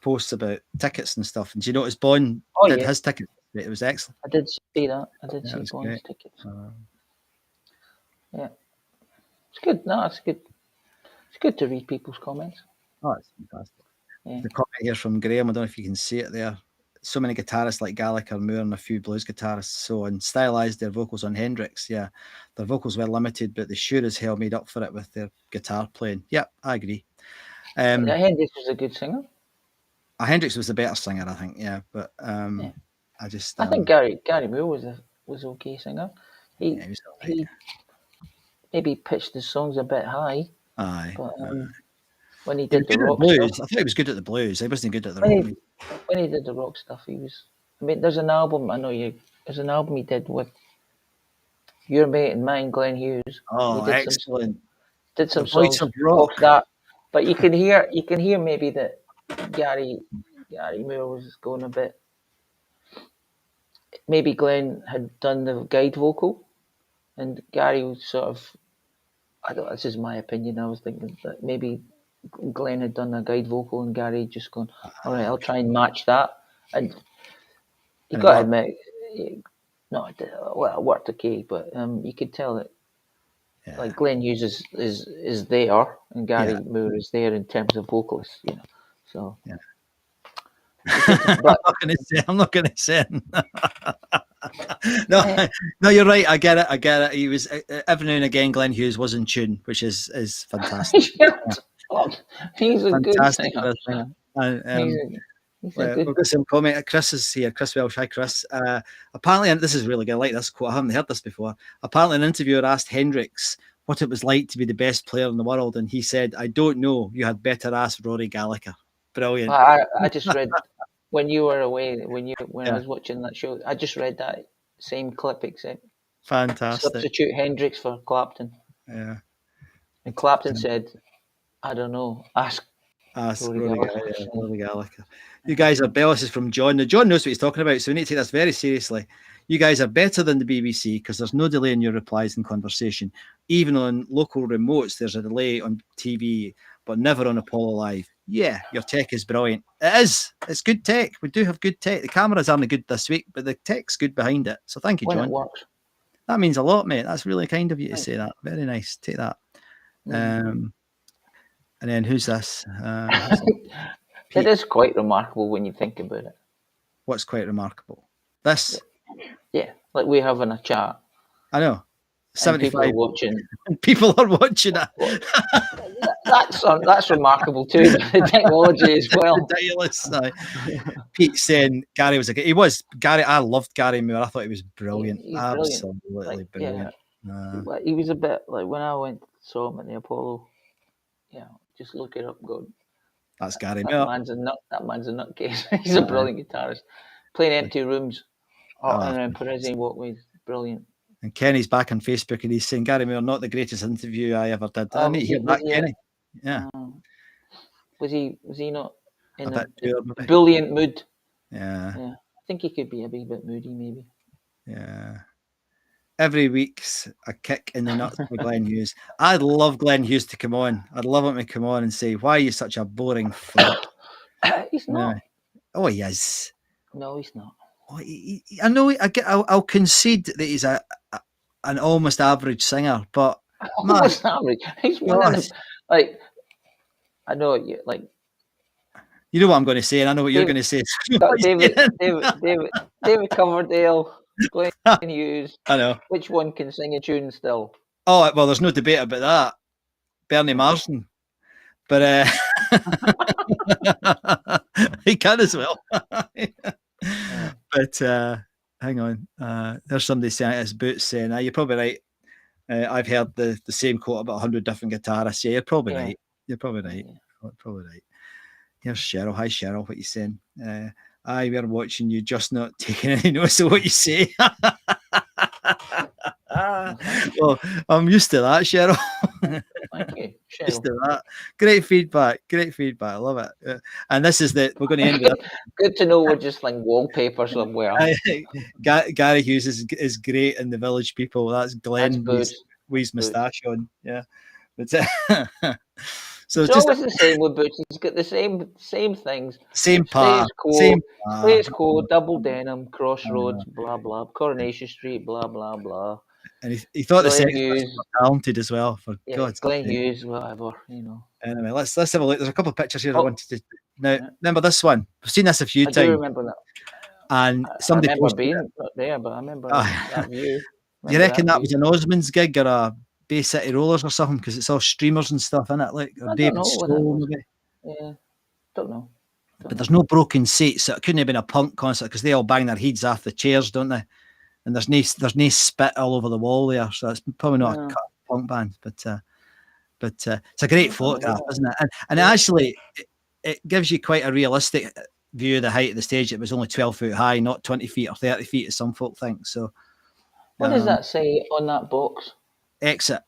posts about tickets and stuff. And do you notice Bon did his ticket? It was excellent. I did see that. I did see Bon's tickets. Yeah, it's good. No, it's good. It's good to read people's comments. Oh, it's fantastic. Yeah. The comment here from Graham, I don't know if you can see it there. So many guitarists like Gallagher, Moore, and a few blues guitarists so on stylised their vocals on Hendrix. Yeah, their vocals were limited, but they sure as hell made up for it with their guitar playing. Yep, I agree. Hendrix was a good singer. Hendrix was the better singer, I think. Yeah, but Yeah. I just I think Gary Moore was okay singer. He yeah, he was all right. he maybe pitched the songs a bit high, Aye. but when he He was did the good at the rock blues. stuff, I thought he was good at the blues. He wasn't good at the when rock. he, when he did the rock stuff, he was. I mean, there's an album there's an album he did with your mate and mine, Glenn Hughes. Oh, He excellent! did some The Voice songs of Rock. off that, but you can hear maybe that Gary Moore was going a bit. Maybe Glenn had done the guide vocal, and Gary was sort of. I don't. This is my opinion. I was thinking that maybe Glenn had done a guide vocal, and Gary just gone, all right, I'll try and match that. And you got to admit, it worked okay, but you could tell that like Glenn Hughes is there, and Gary Moore is there in terms of vocalists, you know. So yeah. But I'm not going to say. No, you're right. I get it. He was every now and again. Glenn Hughes was in tune, which is fantastic. He's a Fantastic good singer. He's a good. We've got some comment. Chris is here. Chris Welsh. Hi, Chris. Apparently, and this is really good. I like this quote. I haven't heard this before. Apparently, an interviewer asked Hendrix what it was like to be the best player in the world, and he said, "I don't know. You had better ask Rory Gallagher." Brilliant. I just read when you were away. When I was watching that show, I just read that same clip, except fantastic. Substitute Hendrix for Clapton. Yeah. And Clapton said, "I don't know. Ask Rory Gallagher." You guys are bells. This is from John. Now, John knows what he's talking about, so we need to take this very seriously. You guys are better than the BBC because there's no delay in your replies and conversation. Even on local remotes, there's a delay on TV, but never on Apollo Live. Yeah, your tech is brilliant. It is. It's good tech. We do have good tech. The cameras aren't good this week, but the tech's good behind it. So thank you, John. When it works. That means a lot, mate. That's really kind of you to say that. Very nice. Take that. And then who's this? It is quite remarkable when you think about it. What's quite remarkable? This. Yeah, like we're having a chat. I know. 75 people are watching. People are watching it. That's remarkable too. The technology as well. Ridiculous. Pete saying Gary was he was Gary. I loved Gary Moore. I thought he was brilliant. He's absolutely brilliant. He was a bit like when I went saw him at the Apollo. Yeah, just look it up. Go. That's Gary Moore. That man's a nutcase. He's a brilliant guitarist. Playing empty rooms around Parisian walkways. Brilliant. And Kenny's back on Facebook and he's saying, Gary Moore, not the greatest interview I ever did. I need to hear that, Kenny. Yeah. Was he not in a maybe. brilliant mood? Yeah. I think he could be a wee bit moody, maybe. Yeah. Every week's a kick in the nuts for Glenn Hughes. I'd love Glenn Hughes to come on. I'd love him to come on and say, why are you such a boring fuck? He's not. No. Oh, he is. No, he's not. Oh, I know. I'll concede that he's an almost average singer, but almost average. He's one of like. I know you like. You know what I'm going to say, and I know what you're going to say. David Coverdale, Glenn Hughes. I know. Which one can sing a tune still? Oh well, there's no debate about that. Bernie Marsden, but he can as well. But hang on, there's somebody saying his boots saying, you're probably right. I've heard the same quote about 100 different guitarists. Yeah, you're probably right. You're probably right. Probably right. Here's Cheryl. Hi, Cheryl. What you saying? We're watching you, just not taking any notice of what you say. Well, I'm used to that, Cheryl. Thank you, Cheryl. Used to that. Great feedback. I love it. And this is the we're going to end with. Good to know we're just like wallpaper somewhere. Gary Hughes is great in The Village People. That's Glenn with his moustache on. Yeah. But, so it's always the same with Boots. He's got the same things. Same part. Status quo, double denim, crossroads, blah blah, Coronation Street, blah blah blah. And he thought the Sex Pistols were talented as well. For God's sake. Glenn Hughes, whatever, you know. Anyway, let's have a look. There's a couple of pictures here I Oh. wanted to. Now, remember this one? I've seen this a few I do times, remember that. and I somebody remember posted it. being not there, but I remember Ah. that view. Do you reckon that was an Osmonds gig or a Bay City Rollers or something? Because it's all streamers and stuff in it, like, or I David don't know what that Stoll was. maybe. Yeah, don't know. But there's no broken seats, so it couldn't have been a punk concert because they all bang their heads off the chairs, don't they? And there's no spit all over the wall there, so it's probably not a cut punk band. But it's a great photograph, isn't it? And actually, it gives you quite a realistic view of the height of the stage. It was only 12 foot high, not 20 feet or 30 feet, as some folk think. So, what does that say on that box? Exit.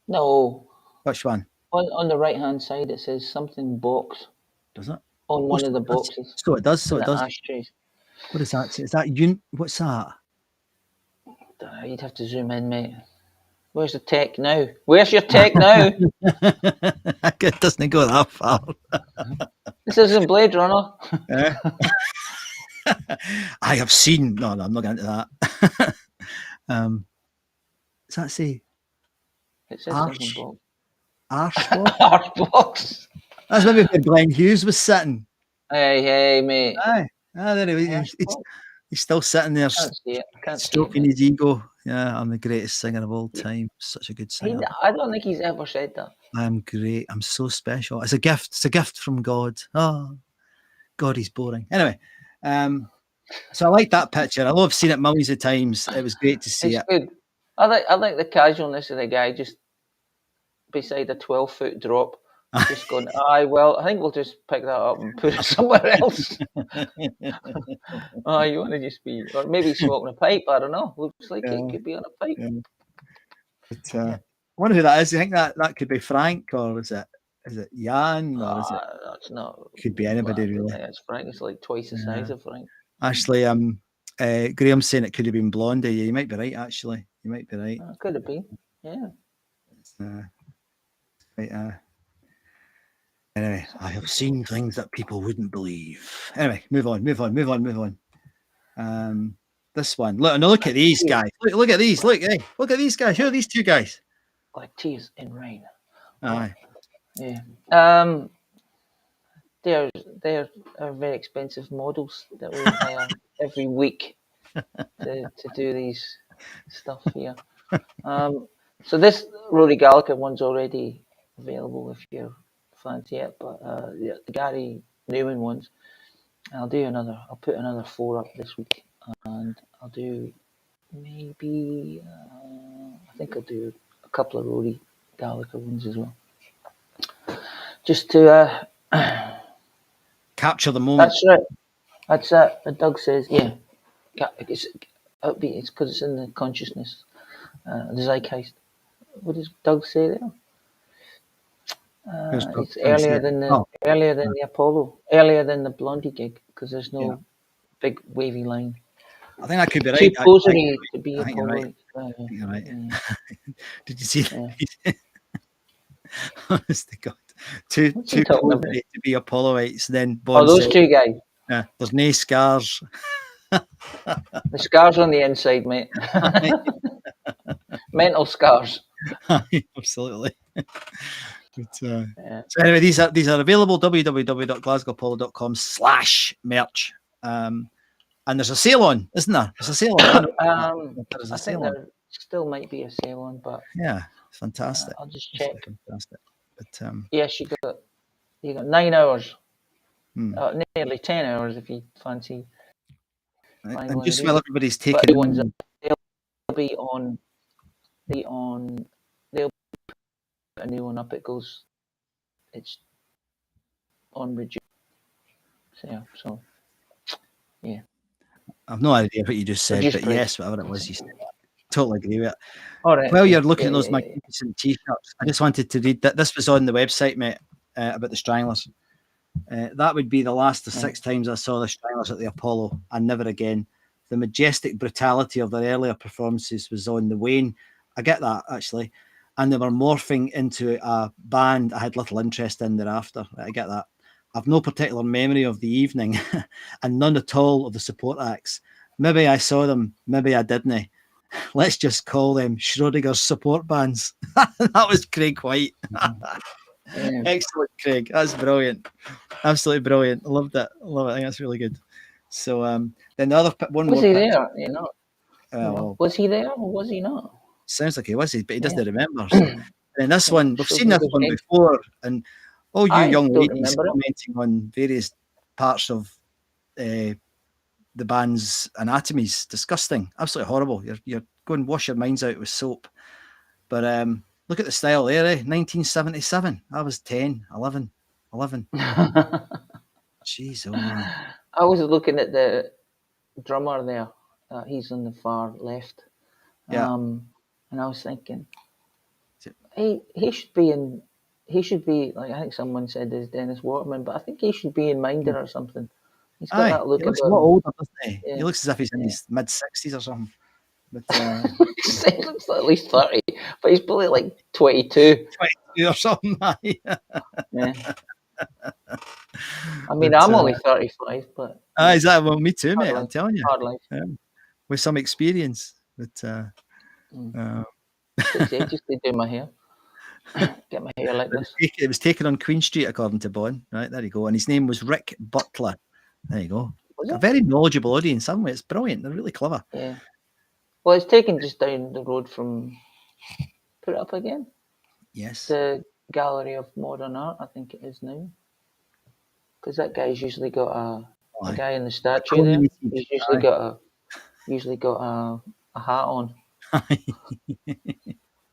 No. Which one? On the right hand side, it says something box. Does it? On one of the boxes. So it does. So it does. Ashtrays. What does that say? Is that what's that? You'd have to zoom in, mate. Where's the tech now? Where's your tech now? It doesn't go that far. This isn't Blade Runner. I have seen. No, I'm not going into that. Does that say? It says something box. Arse box. That's maybe where Glenn Hughes was sitting. Hey, mate. Aye. There he is. He's still sitting there, stroking his ego. Yeah, I'm the greatest singer of all time. Such a good singer. I don't think he's ever said that. I'm great. I'm so special. It's a gift. It's a gift from God. Oh, God, he's boring. Anyway, so I like that picture. I love seeing it millions of times. It was great to see it's good. I like the casualness of the guy just beside a 12-foot drop. Just going, well, I think we'll just pick that up and put it somewhere else. You want to just be, or maybe smoking a pipe. I don't know. Looks like it could be on a pipe. Yeah. But, I wonder who that is. You think that could be Frank, or is it Jan, or is it? That's not. Could be anybody really. It's Frank. It's like twice the size of Frank. Actually, Graham's saying it could have been Blondie. Yeah, you might be right. Actually, you might be right. Could have been. Yeah. It's quite. Anyway, I have seen things that people wouldn't believe. Anyway, move on. This one. Look at these guys. Look at these. Look at these guys. Who are these two guys? Like tears in rain. Aye. Yeah. They're very expensive models that we hire every week to do these stuff here. So this Rory Gallagher one's already available if you're fancy it, but the Gary Newman ones, I'll put another 4 up this week, and I'll do maybe I think I'll do a couple of Rory Gallagher ones as well, just to capture the moment. That's right. That's it. Doug says, yeah, it's because it's in the consciousness, the zeitgeist. What does Doug say there? It's earlier than the Apollo, earlier than the Blondie gig, because there's no big wavy line. I think that could be right. Too posery to be Apollo. Right. You're right. Did you see that? Honest to God, too posery to be Apolloites. Then those two guys. Yeah, there's no scars. The scars on the inside, mate. Mental scars. Absolutely. But, so anyway, these are available www.glasgowapollo.com/merch. And there's a sale on, isn't there? There's a sale on. There's a sale on. Still might be a sale on, but yeah, it's fantastic. I'll just check. Fantastic. But yes, you got 9 hours, nearly 10 hours if you fancy. And just while everybody's taking ones, they'll be on. They'll put a new one up. It's on reduced. So yeah. I've no idea what you just said, but yes, whatever it was, you said. Totally agree with it. All right. While you're looking at those magnificent t-shirts, I just wanted to read that this was on the website, mate, about the Stranglers. That would be the last of 6 times I saw the Stranglers at the Apollo, and never again. The majestic brutality of their earlier performances was on the wane. I get that, actually. And they were morphing into a band I had little interest in thereafter. I get that. I've no particular memory of the evening and none at all of the support acts. Maybe I saw them, maybe I didn't. Let's just call them Schrodinger's support bands. That was Craig White. Yeah. Excellent, Craig. That's brilliant. Absolutely brilliant. I loved it. I love it. I think that's really good. So then the other one Was more he picture. there? You know. Well, Was he there or was he not? sounds like he was, but he doesn't Yeah. remember. So. And then this one, we've Shows seen he this was one dead. before, and all you I young don't ladies remember it. commenting on various parts of the band's anatomies, disgusting, absolutely horrible. You're going to wash your minds out with soap. But look at the style there, 1977. I was 10, 11. Jeez, oh man. I was looking at the drummer there. He's on the far left. Yeah. And I was thinking, he should be in. He should be like, I think someone said there's Dennis Waterman, but I think he should be in Minder or something. He's got that look he looks a about lot him. older, doesn't he? Yeah. He looks as if he's in his mid-60s or something. But He looks at least 30, but he's probably like 22. 22 or something. Yeah. I mean, I'm only 35, but is that well? Me too, mate. hard I'm life. telling you, Hard life. with some experience. But Takes ages to do my hair. Get my hair like this. it was taken on Queen Street, according to Bon. Right, there you go. And his name was Rick Butler. There you go. Was A it? very knowledgeable audience. Some way, it's brilliant. They're really clever. Yeah. Well, it's taken just down the road from. Put it up again. Yes. The Gallery of Modern Art, I think it is now. Because that guy's usually got a guy in the statue there. He's usually got a hat on.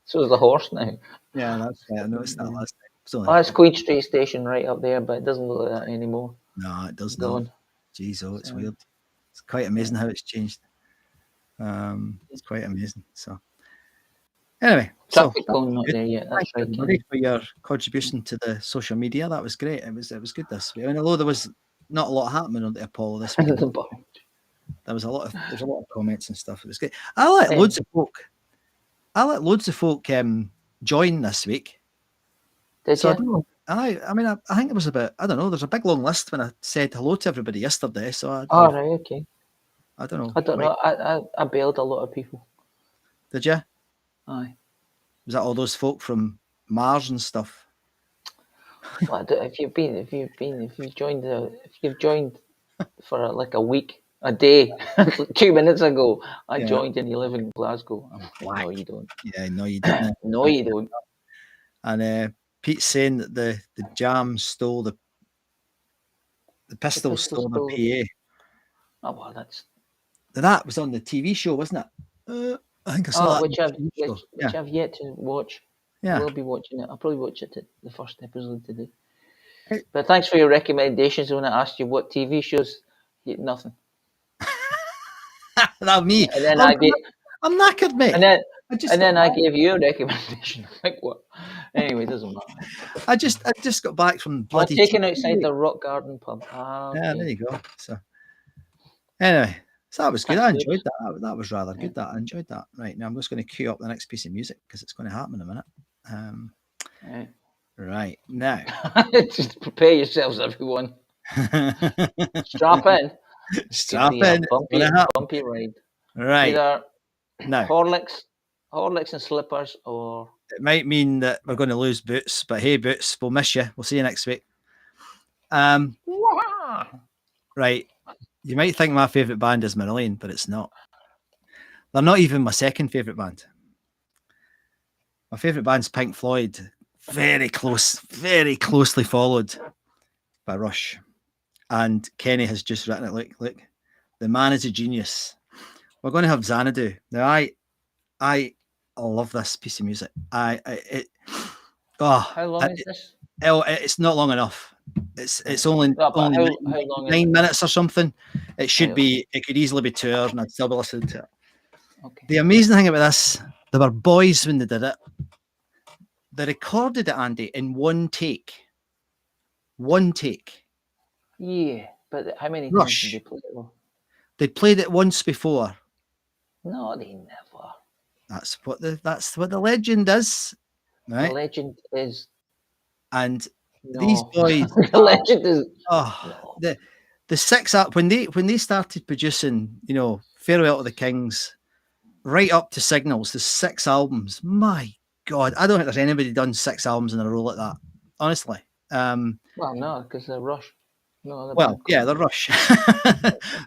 So is the horse now. Yeah, that's right. I noticed that last time. Oh, that's Queen Street Station right up there, but it doesn't look like that anymore. No, it does Gone. not. Jeez, oh, it's weird. It's quite amazing how it's changed. It's quite amazing. So, anyway, Traffic cone not there yet. That's thanks right. everybody for your contribution to the social media. That was great. It was good this week. I mean, although there was not a lot happening on the Apollo this week, there was a lot of comments and stuff. It was great. I let loads of folk join this week. Did So you? I don't know. I think it was about, I don't know, there's a big long list when I said hello to everybody yesterday. So Right, okay. I don't know. I don't know. I bailed a lot of people. Did you? Aye. Was that all those folk from Mars and stuff? Well, if you've joined for like a week, a day, 2 minutes ago, I joined and you live in Glasgow. No, you don't. Yeah, no, you didn't. No, you don't. And Pete's saying that the Jam stole the Pistols stole the PA. Oh well, That was on the TV show, wasn't it? I think I saw that. Which I've yet to watch. Yeah. I will be watching it. I'll probably watch it the first episode today. But thanks for your recommendations. When I asked you what TV shows, nothing. That me. And then I'm knackered, mate. And then I gave you a recommendation. Like what? Anyway, it doesn't matter. I just got back from bloody. Taken outside the Rock Garden pub. Okay. Yeah, there you go. So anyway, so that was good. I enjoyed that. That was rather good. I enjoyed that. Right, now I'm just going to cue up the next piece of music because it's going to happen in a minute. Right now, just prepare yourselves, everyone. Strap in. Strap in. Bumpy ride. Right. Either now, Horlicks and slippers, or it might mean that we're going to lose Boots, but hey, Boots, we'll miss you. We'll see you next week. Right. You might think my favourite band is Marillion, but it's not. They're not even my second favourite band. My favourite band's Pink Floyd. Very closely followed by Rush. And Kenny has just written it. Look, the man is a genius. We're going to have Xanadu. Now, I love this piece of music. How long is this? It's not long enough. It's only, how long 9 minutes or something. It should be. It could easily be 2 hours, and I'd still be listening to it. Okay. The amazing thing about this, they were boys when they did it. They recorded it, Andy, in one take. One take. Yeah, but how many Rush. times did they play it? They'd played it once before. No, they never. That's what the legend is, right? The legend is. And no. These boys. The legend is. Oh, no. The 6 up when they started producing, Farewell to the Kings, right up to Signals, the 6 albums. My God, I don't think there's anybody done 6 albums in a row like that. honestly. Well, no, because they're Rush. No other Well, band yeah, called the Rush.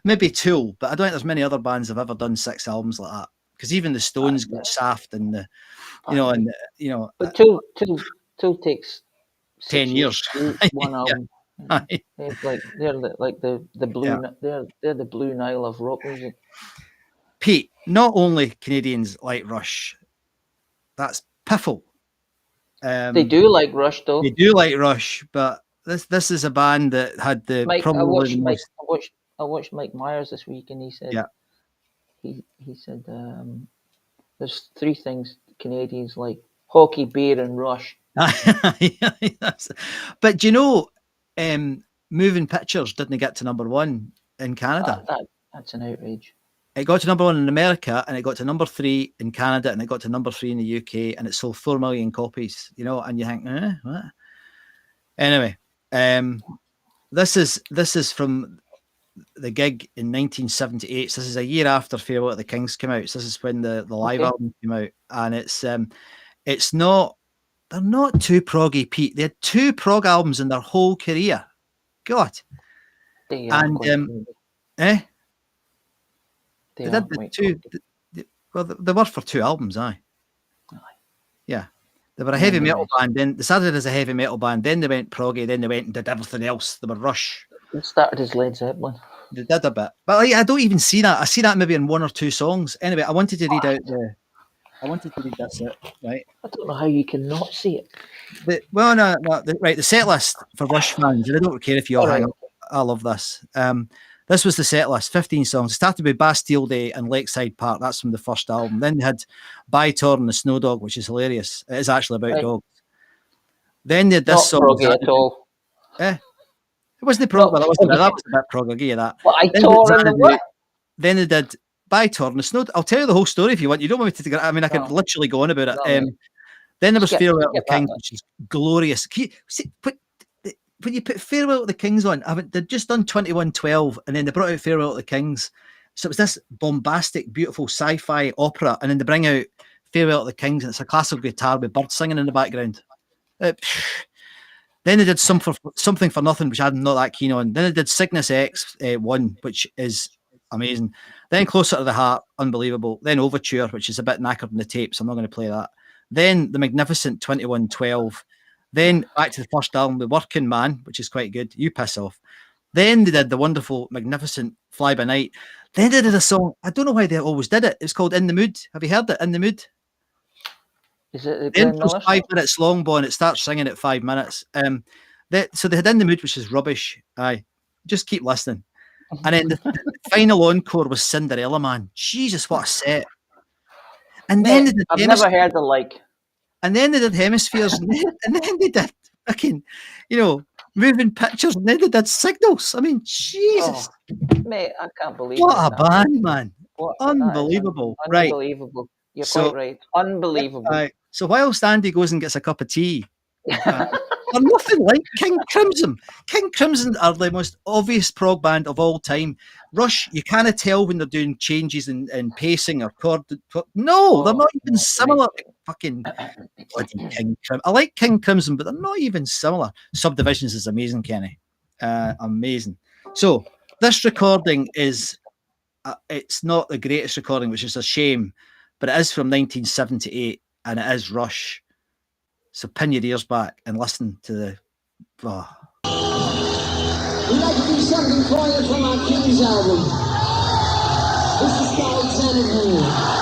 Maybe Tool, but I don't think there's many other bands have ever done 6 albums like that. Because even the Stones got Saft and the, But Tool takes 10 6 years. to do one album. Aye. They're the blue. Yeah. They're the Blue Nile of rock music. Pete, not only Canadians like Rush, that's piffle. They do like Rush, though. They do like Rush, but this is a band that had the Mike, I probably the most. watched Mike Myers this week, and he said, Yeah. he said, there's 3 things Canadians like: hockey, beer, and Rush. But do you know, Moving Pictures didn't get to number 1 in Canada. That's an outrage. It got to number 1 in America, and it got to number 3 in Canada, and it got to number 3 in the UK, and it sold 4 million copies. And you think, what? Anyway, this is from the gig in 1978. So this is a year after Farewell to the Kings came out. So this is when the live album came out, and it's not. They're not too proggy, Pete. They had 2 prog albums in their whole career. God. They did the 2. Well, they were for 2 albums, aye. Yeah. They were a heavy metal band. Then they started as a heavy metal band. Then they went proggy. Then they went and did everything else. They were Rush. It started as Led Zeppelin. They did a bit. But I don't even see that. I see that maybe in 1 or 2 songs. Anyway, I wanted to read this out, right? I don't know how you can not see it. The set list for Rush fans, and I don't care if you all hang up. I love this. This was the set list, 15 songs. It started with Bastille Day and Lakeside Park. That's from the first album. Then they had Bytor and the Snow Dog, which is hilarious. It is actually about dogs. Then they had this song. Not proggy at all. It wasn't prog, but that was a bit prog. I'll give you that. Well, Then they did Bytor and the Snow Dog. I'll tell you the whole story if you want. You don't want me to. I mean, I could literally go on about it. Then there was Farewell to the Kings, which is glorious. When you put Farewell to the Kings on, they'd just done 2112, and then they brought out Farewell to the Kings. So it was this bombastic, beautiful sci-fi opera, and then they bring out Farewell to the Kings, and it's a classical guitar with birds singing in the background. Then they did Something for Nothing, which I'm not that keen on. Then they did Cygnus X1, which is amazing. Then Closer to the Heart, unbelievable. Then Overture, which is a bit knackered in the tape, so I'm not going to play that. Then the magnificent 2112. Then back to the first album, The Working Man, which is quite good. You piss off. Then they did the wonderful, magnificent Fly By Night. Then they did a song. I don't know why they always did it. It's called In the Mood. Have you heard it? In the Mood. Is it the intro's 5 minutes long, Bon. It starts singing at 5 minutes. So they had In the Mood, which is rubbish. Aye, just keep listening. And then the final encore was Cinderella Man. Jesus, what a set! And then they did I've never heard the like. And then they did Hemispheres, and then they did fucking, Moving Pictures, and then they did Signals. I mean, Jesus. Mate, I can't believe what a band, man. Unbelievable. Unbelievable. Right. You're quite right. Unbelievable. Right. So whilst Andy goes and gets a cup of tea, they're nothing like King Crimson. King Crimson are the most obvious prog band of all time. Rush, you can't tell when they're doing changes in pacing or chord. No, they're not even similar. Fucking bloody King Crimson. I like King Crimson, but they're not even similar. Subdivisions is amazing, Kenny. Amazing. So this recording is, it's not the greatest recording, which is a shame, but it is from 1978, and it is Rush. So pin your ears back and listen to the. We'd like to do something for you from our Kings album. This is called Tennessee.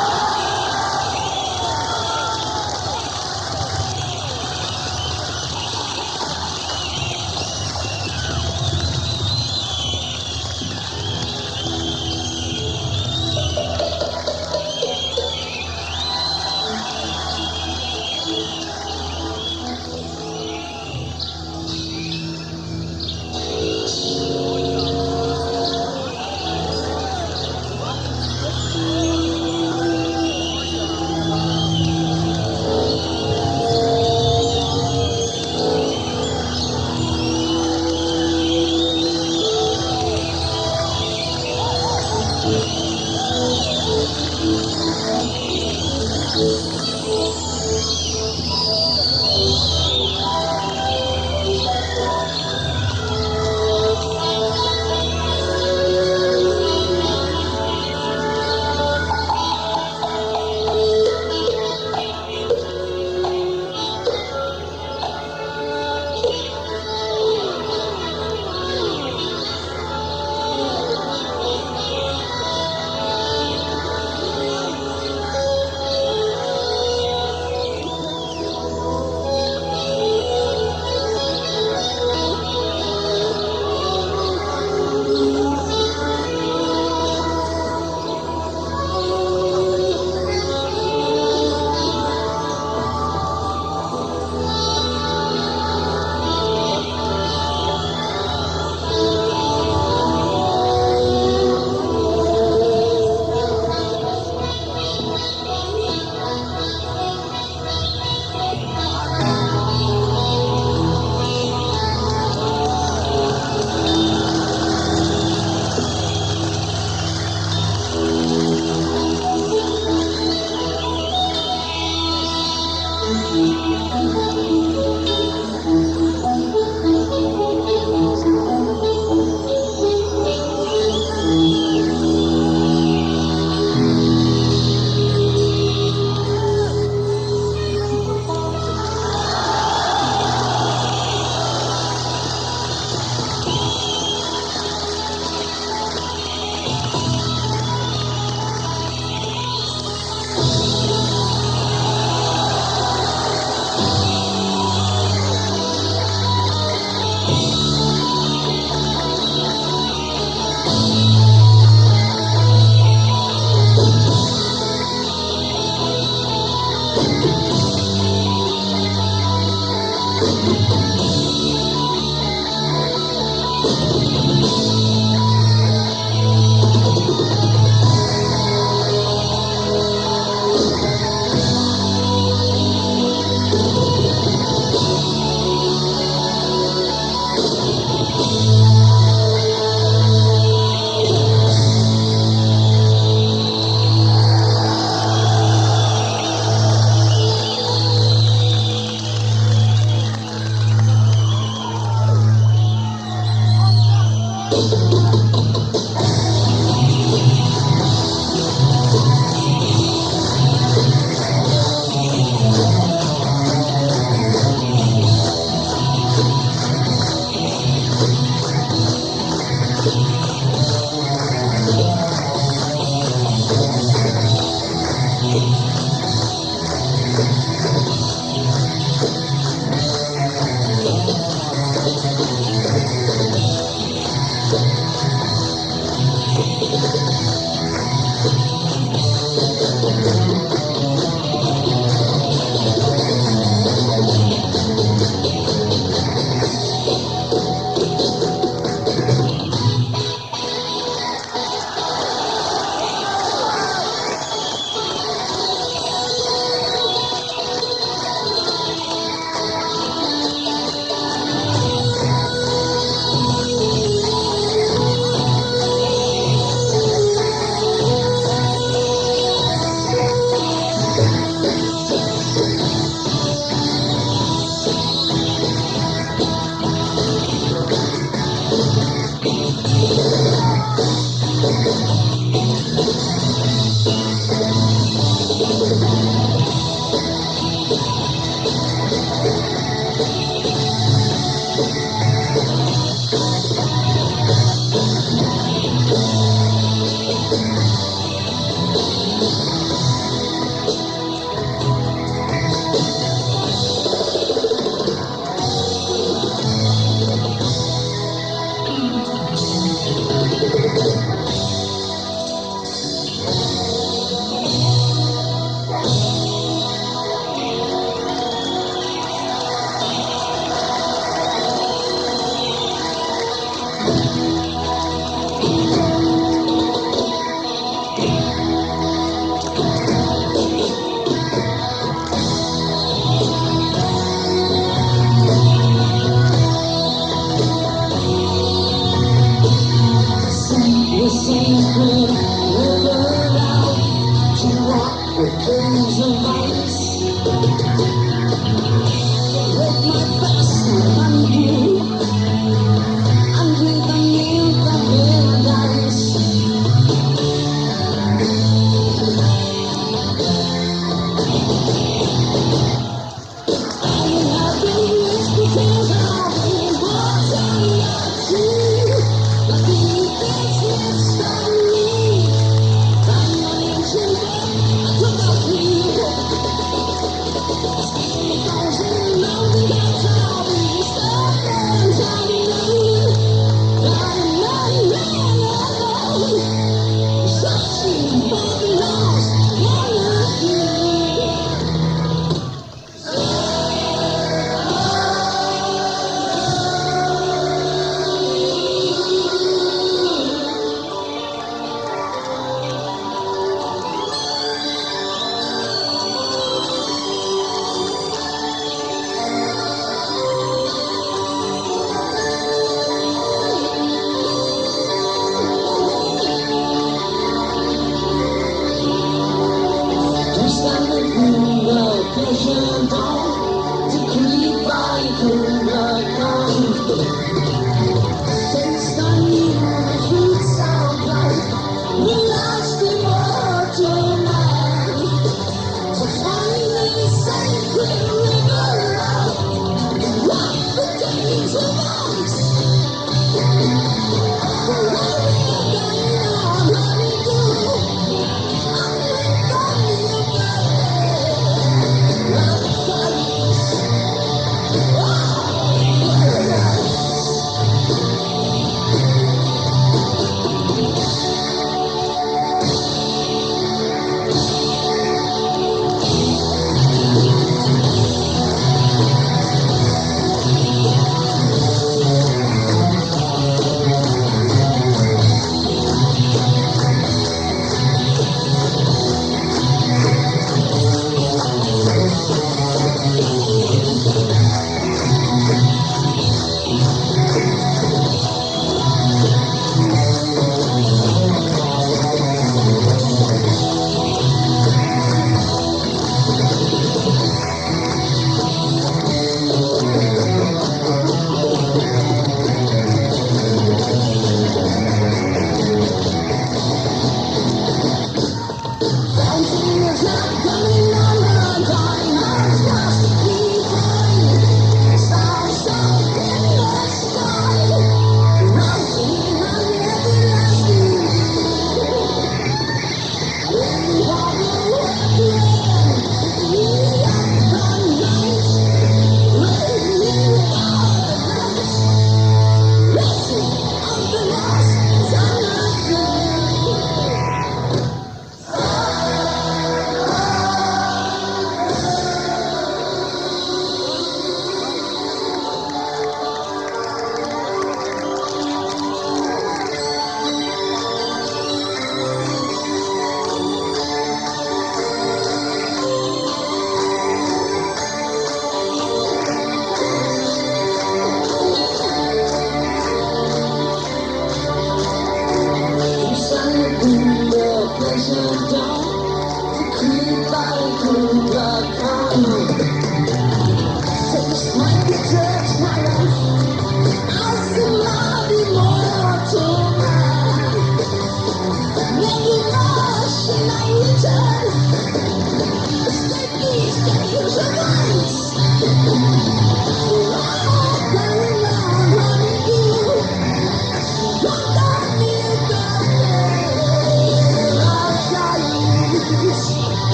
Thank you.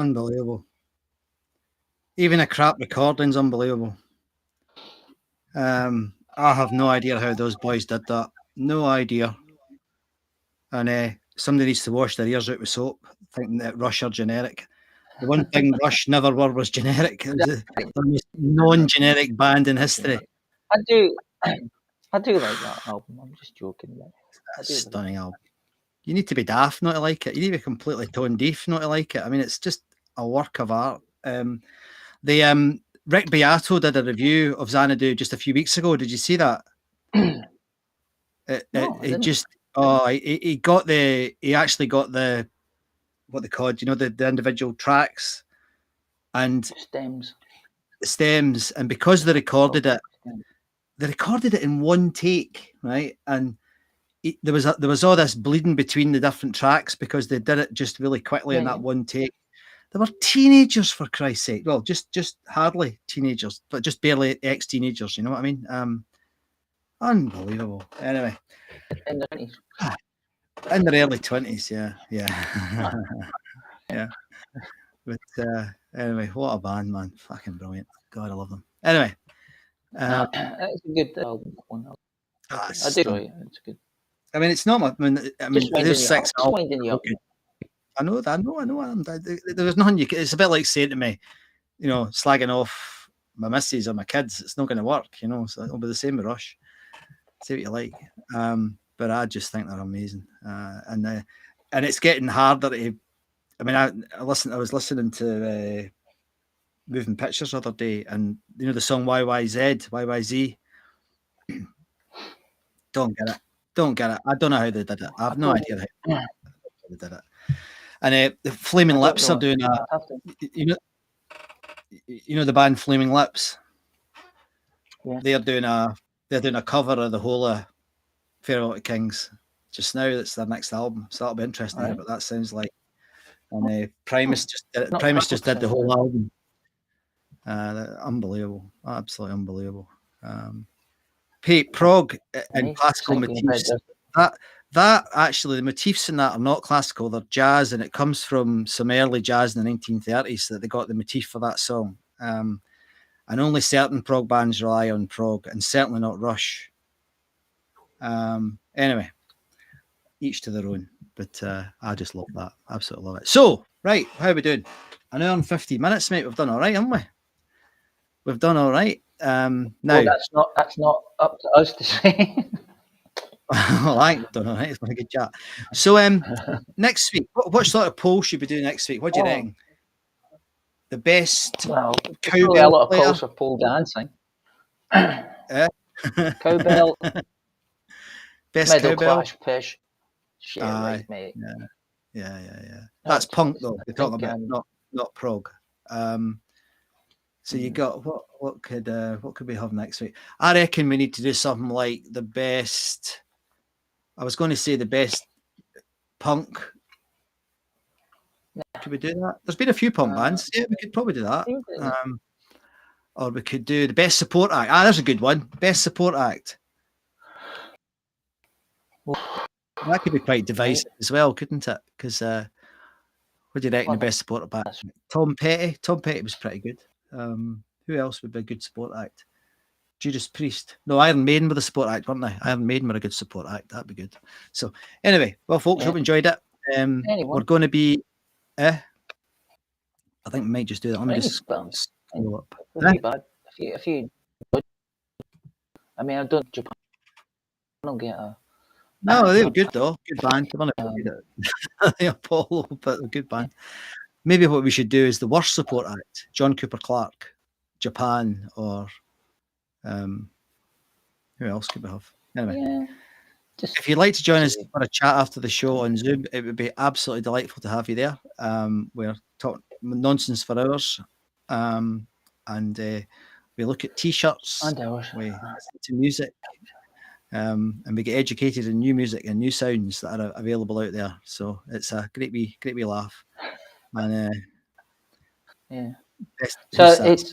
Unbelievable. Even a crap recording's unbelievable. I have no idea how those boys did that. No idea. And somebody needs to wash their ears out with soap, thinking that Rush are generic. The one thing Rush never were was generic. It was the most non-generic band in history. I do like that album. I'm just joking. That's a stunning album. You need to be daft not to like it. You need to be completely tone deaf not to like it. I mean, it's just a work of art. Rick Beato did a review of Xanadu just a few weeks ago. Did you see that? No, I didn't. He actually got the what they called, the individual tracks and stems, and because they recorded it in one take, right? And there was all this bleeding between the different tracks because they did it just really quickly in that one take. They were teenagers, for Christ's sake. Well, just hardly teenagers, but just barely ex-teenagers. You know what I mean? Unbelievable. Anyway, In the 20s. In their early 20s, yeah. Yeah. But anyway, what a band, man. Fucking brilliant. God, I love them. Anyway. It's a good album. I do enjoy it. It's good. I mean, it's not my... I mean there's 6 albums. Okay. I know. There was nothing it's a bit like saying to me, slagging off my missus or my kids. It's not going to work, so it'll be the same with Rush. Say what you like. But I just think they're amazing. And it's getting harder to... I mean, I was listening to Moving Pictures the other day, and the song YYZ. Don't get it. I don't know how they did it. I have no idea how they did it. And the Flaming Lips are doing the band Flaming Lips. Yeah. They're doing a cover of the whole of Farewell to Kings just now. That's their next album, so that'll be interesting. Right. But that sounds like. And Primus just did the whole album. Unbelievable, absolutely unbelievable. Prog and classical motifs. That actually, the motifs in that are not classical; they're jazz, and it comes from some early jazz in the 1930s that they got the motif for that song. And only certain prog bands rely on prog, and certainly not Rush. Anyway, each to their own. But I just love that. Absolutely love it. So, right, how are we doing? An hour and 50 minutes, mate. We've done all right, haven't we? We've done all right. Now, well, that's not up to us to say. Well, I think we've done all right. It's been a good chat. So, next week, what sort of poll should we do next week? What do you think? The best cowbell a lot of calls for pole dancing. Cowbell. Best middle cowbell. Class pish. Shit, right, mate. Yeah. That's punk though. We're talking about not prog. So you got what could we have next week? I reckon we need to do something like the best. I was going to say the best punk. Could we do that? There's been a few punk bands. Yeah, we could probably do that. Or we could do the best support act. There's a good one. Best support act. That could be quite divisive as well, couldn't it? Because what do you reckon the best support act? Tom Petty. Tom Petty was pretty good. Who else would be a good support act? Judas Priest. No, Iron Maiden were the support act, weren't they? Iron Maiden were a good support act. That'd be good. So anyway, well, folks, hope you enjoyed it. We're going to be... I think we might just do that. Let me just scroll up. Bad. If you... I mean, I don't... Japan. I don't get a... No, they were good though. Good band. The Apollo, but a good band. Maybe what we should do is the worst support act. John Cooper Clarke, Japan, or who else could we have? Anyway, if you'd like to join us for a chat after the show on Zoom, it would be absolutely delightful to have you there. We're talking nonsense for hours, and we look at T-shirts, we listen to music. And we get educated in new music and new sounds that are available out there. So it's a great wee laugh. And so it's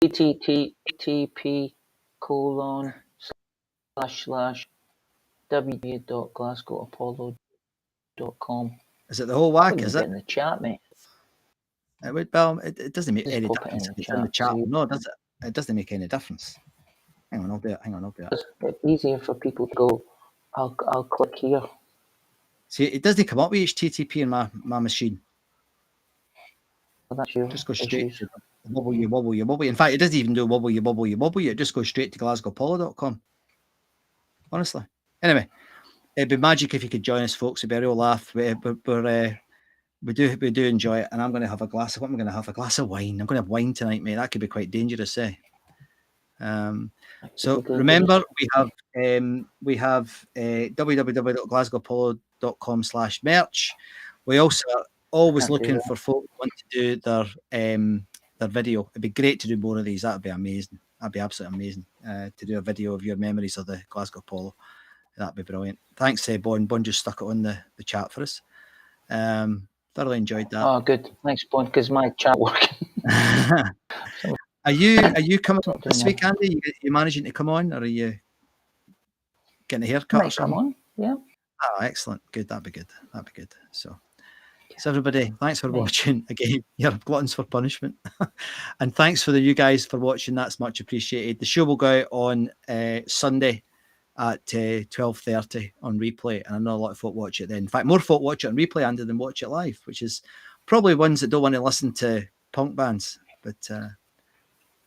http://www.glasgowapollo.com. Is it the whole whack? Is it in the chat, mate? It would. Well, it doesn't make Just any pop it difference in if the it's in the chat, chat. see. No, does it? It doesn't make any difference. Hang on, I'll do it. It's easier for people to go, I'll click here. See, it doesn't come up with HTTP in my machine. Well, that's your Just go straight issues. to wobble you. In fact, it doesn't even do wobble you. It just goes straight to glasgowpolo.com. Honestly. Anyway, it'd be magic if you could join us, folks. It'd be a real laugh. We do enjoy it, and I'm going to have a glass of what am I going to have? A glass of wine. I'm going to have wine tonight, mate. That could be quite dangerous, eh? So remember, we have www.glasgowpolo.com/merch. We also are always looking for folk who want to do their video. It'd be great to do more of these. That'd be amazing. That'd be absolutely amazing to do a video of your memories of the Glasgow Polo. That'd be brilliant. Thanks, Bon. Bon just stuck it on the chat for us. Thoroughly enjoyed that. Oh, good. Thanks, Bon, because my chat working. Are you coming up this week, Andy? You managing to come on, or are you getting a haircut or something? Come on, yeah. Oh, excellent. Good. That'd be good. So everybody, thanks for watching again. You're gluttons for punishment. And thanks for you guys for watching. That's much appreciated. The show will go out on Sunday at 12:30 on replay, and I know a lot of folk watch it then. In fact, more folk watch it on replay, Andy, than watch it live, which is probably ones that don't want to listen to punk bands. But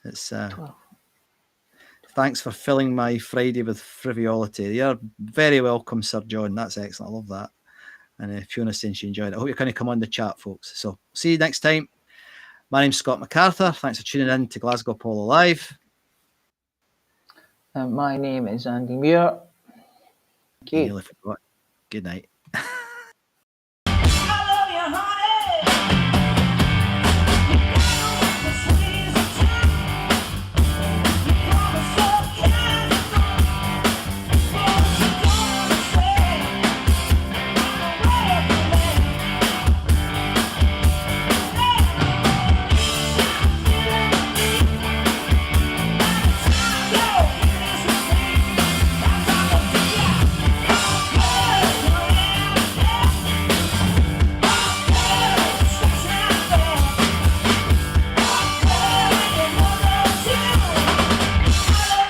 it's thanks for filling my Friday with frivolity. You're very welcome, Sir John. That's excellent. I love that. And Fiona saying she enjoyed it. I hope you kind of come on the chat, folks. So see you next time. My name's Scott MacArthur. Thanks for tuning in to Glasgow Polo Live. My name is Andy Muir. Thank you. Good night.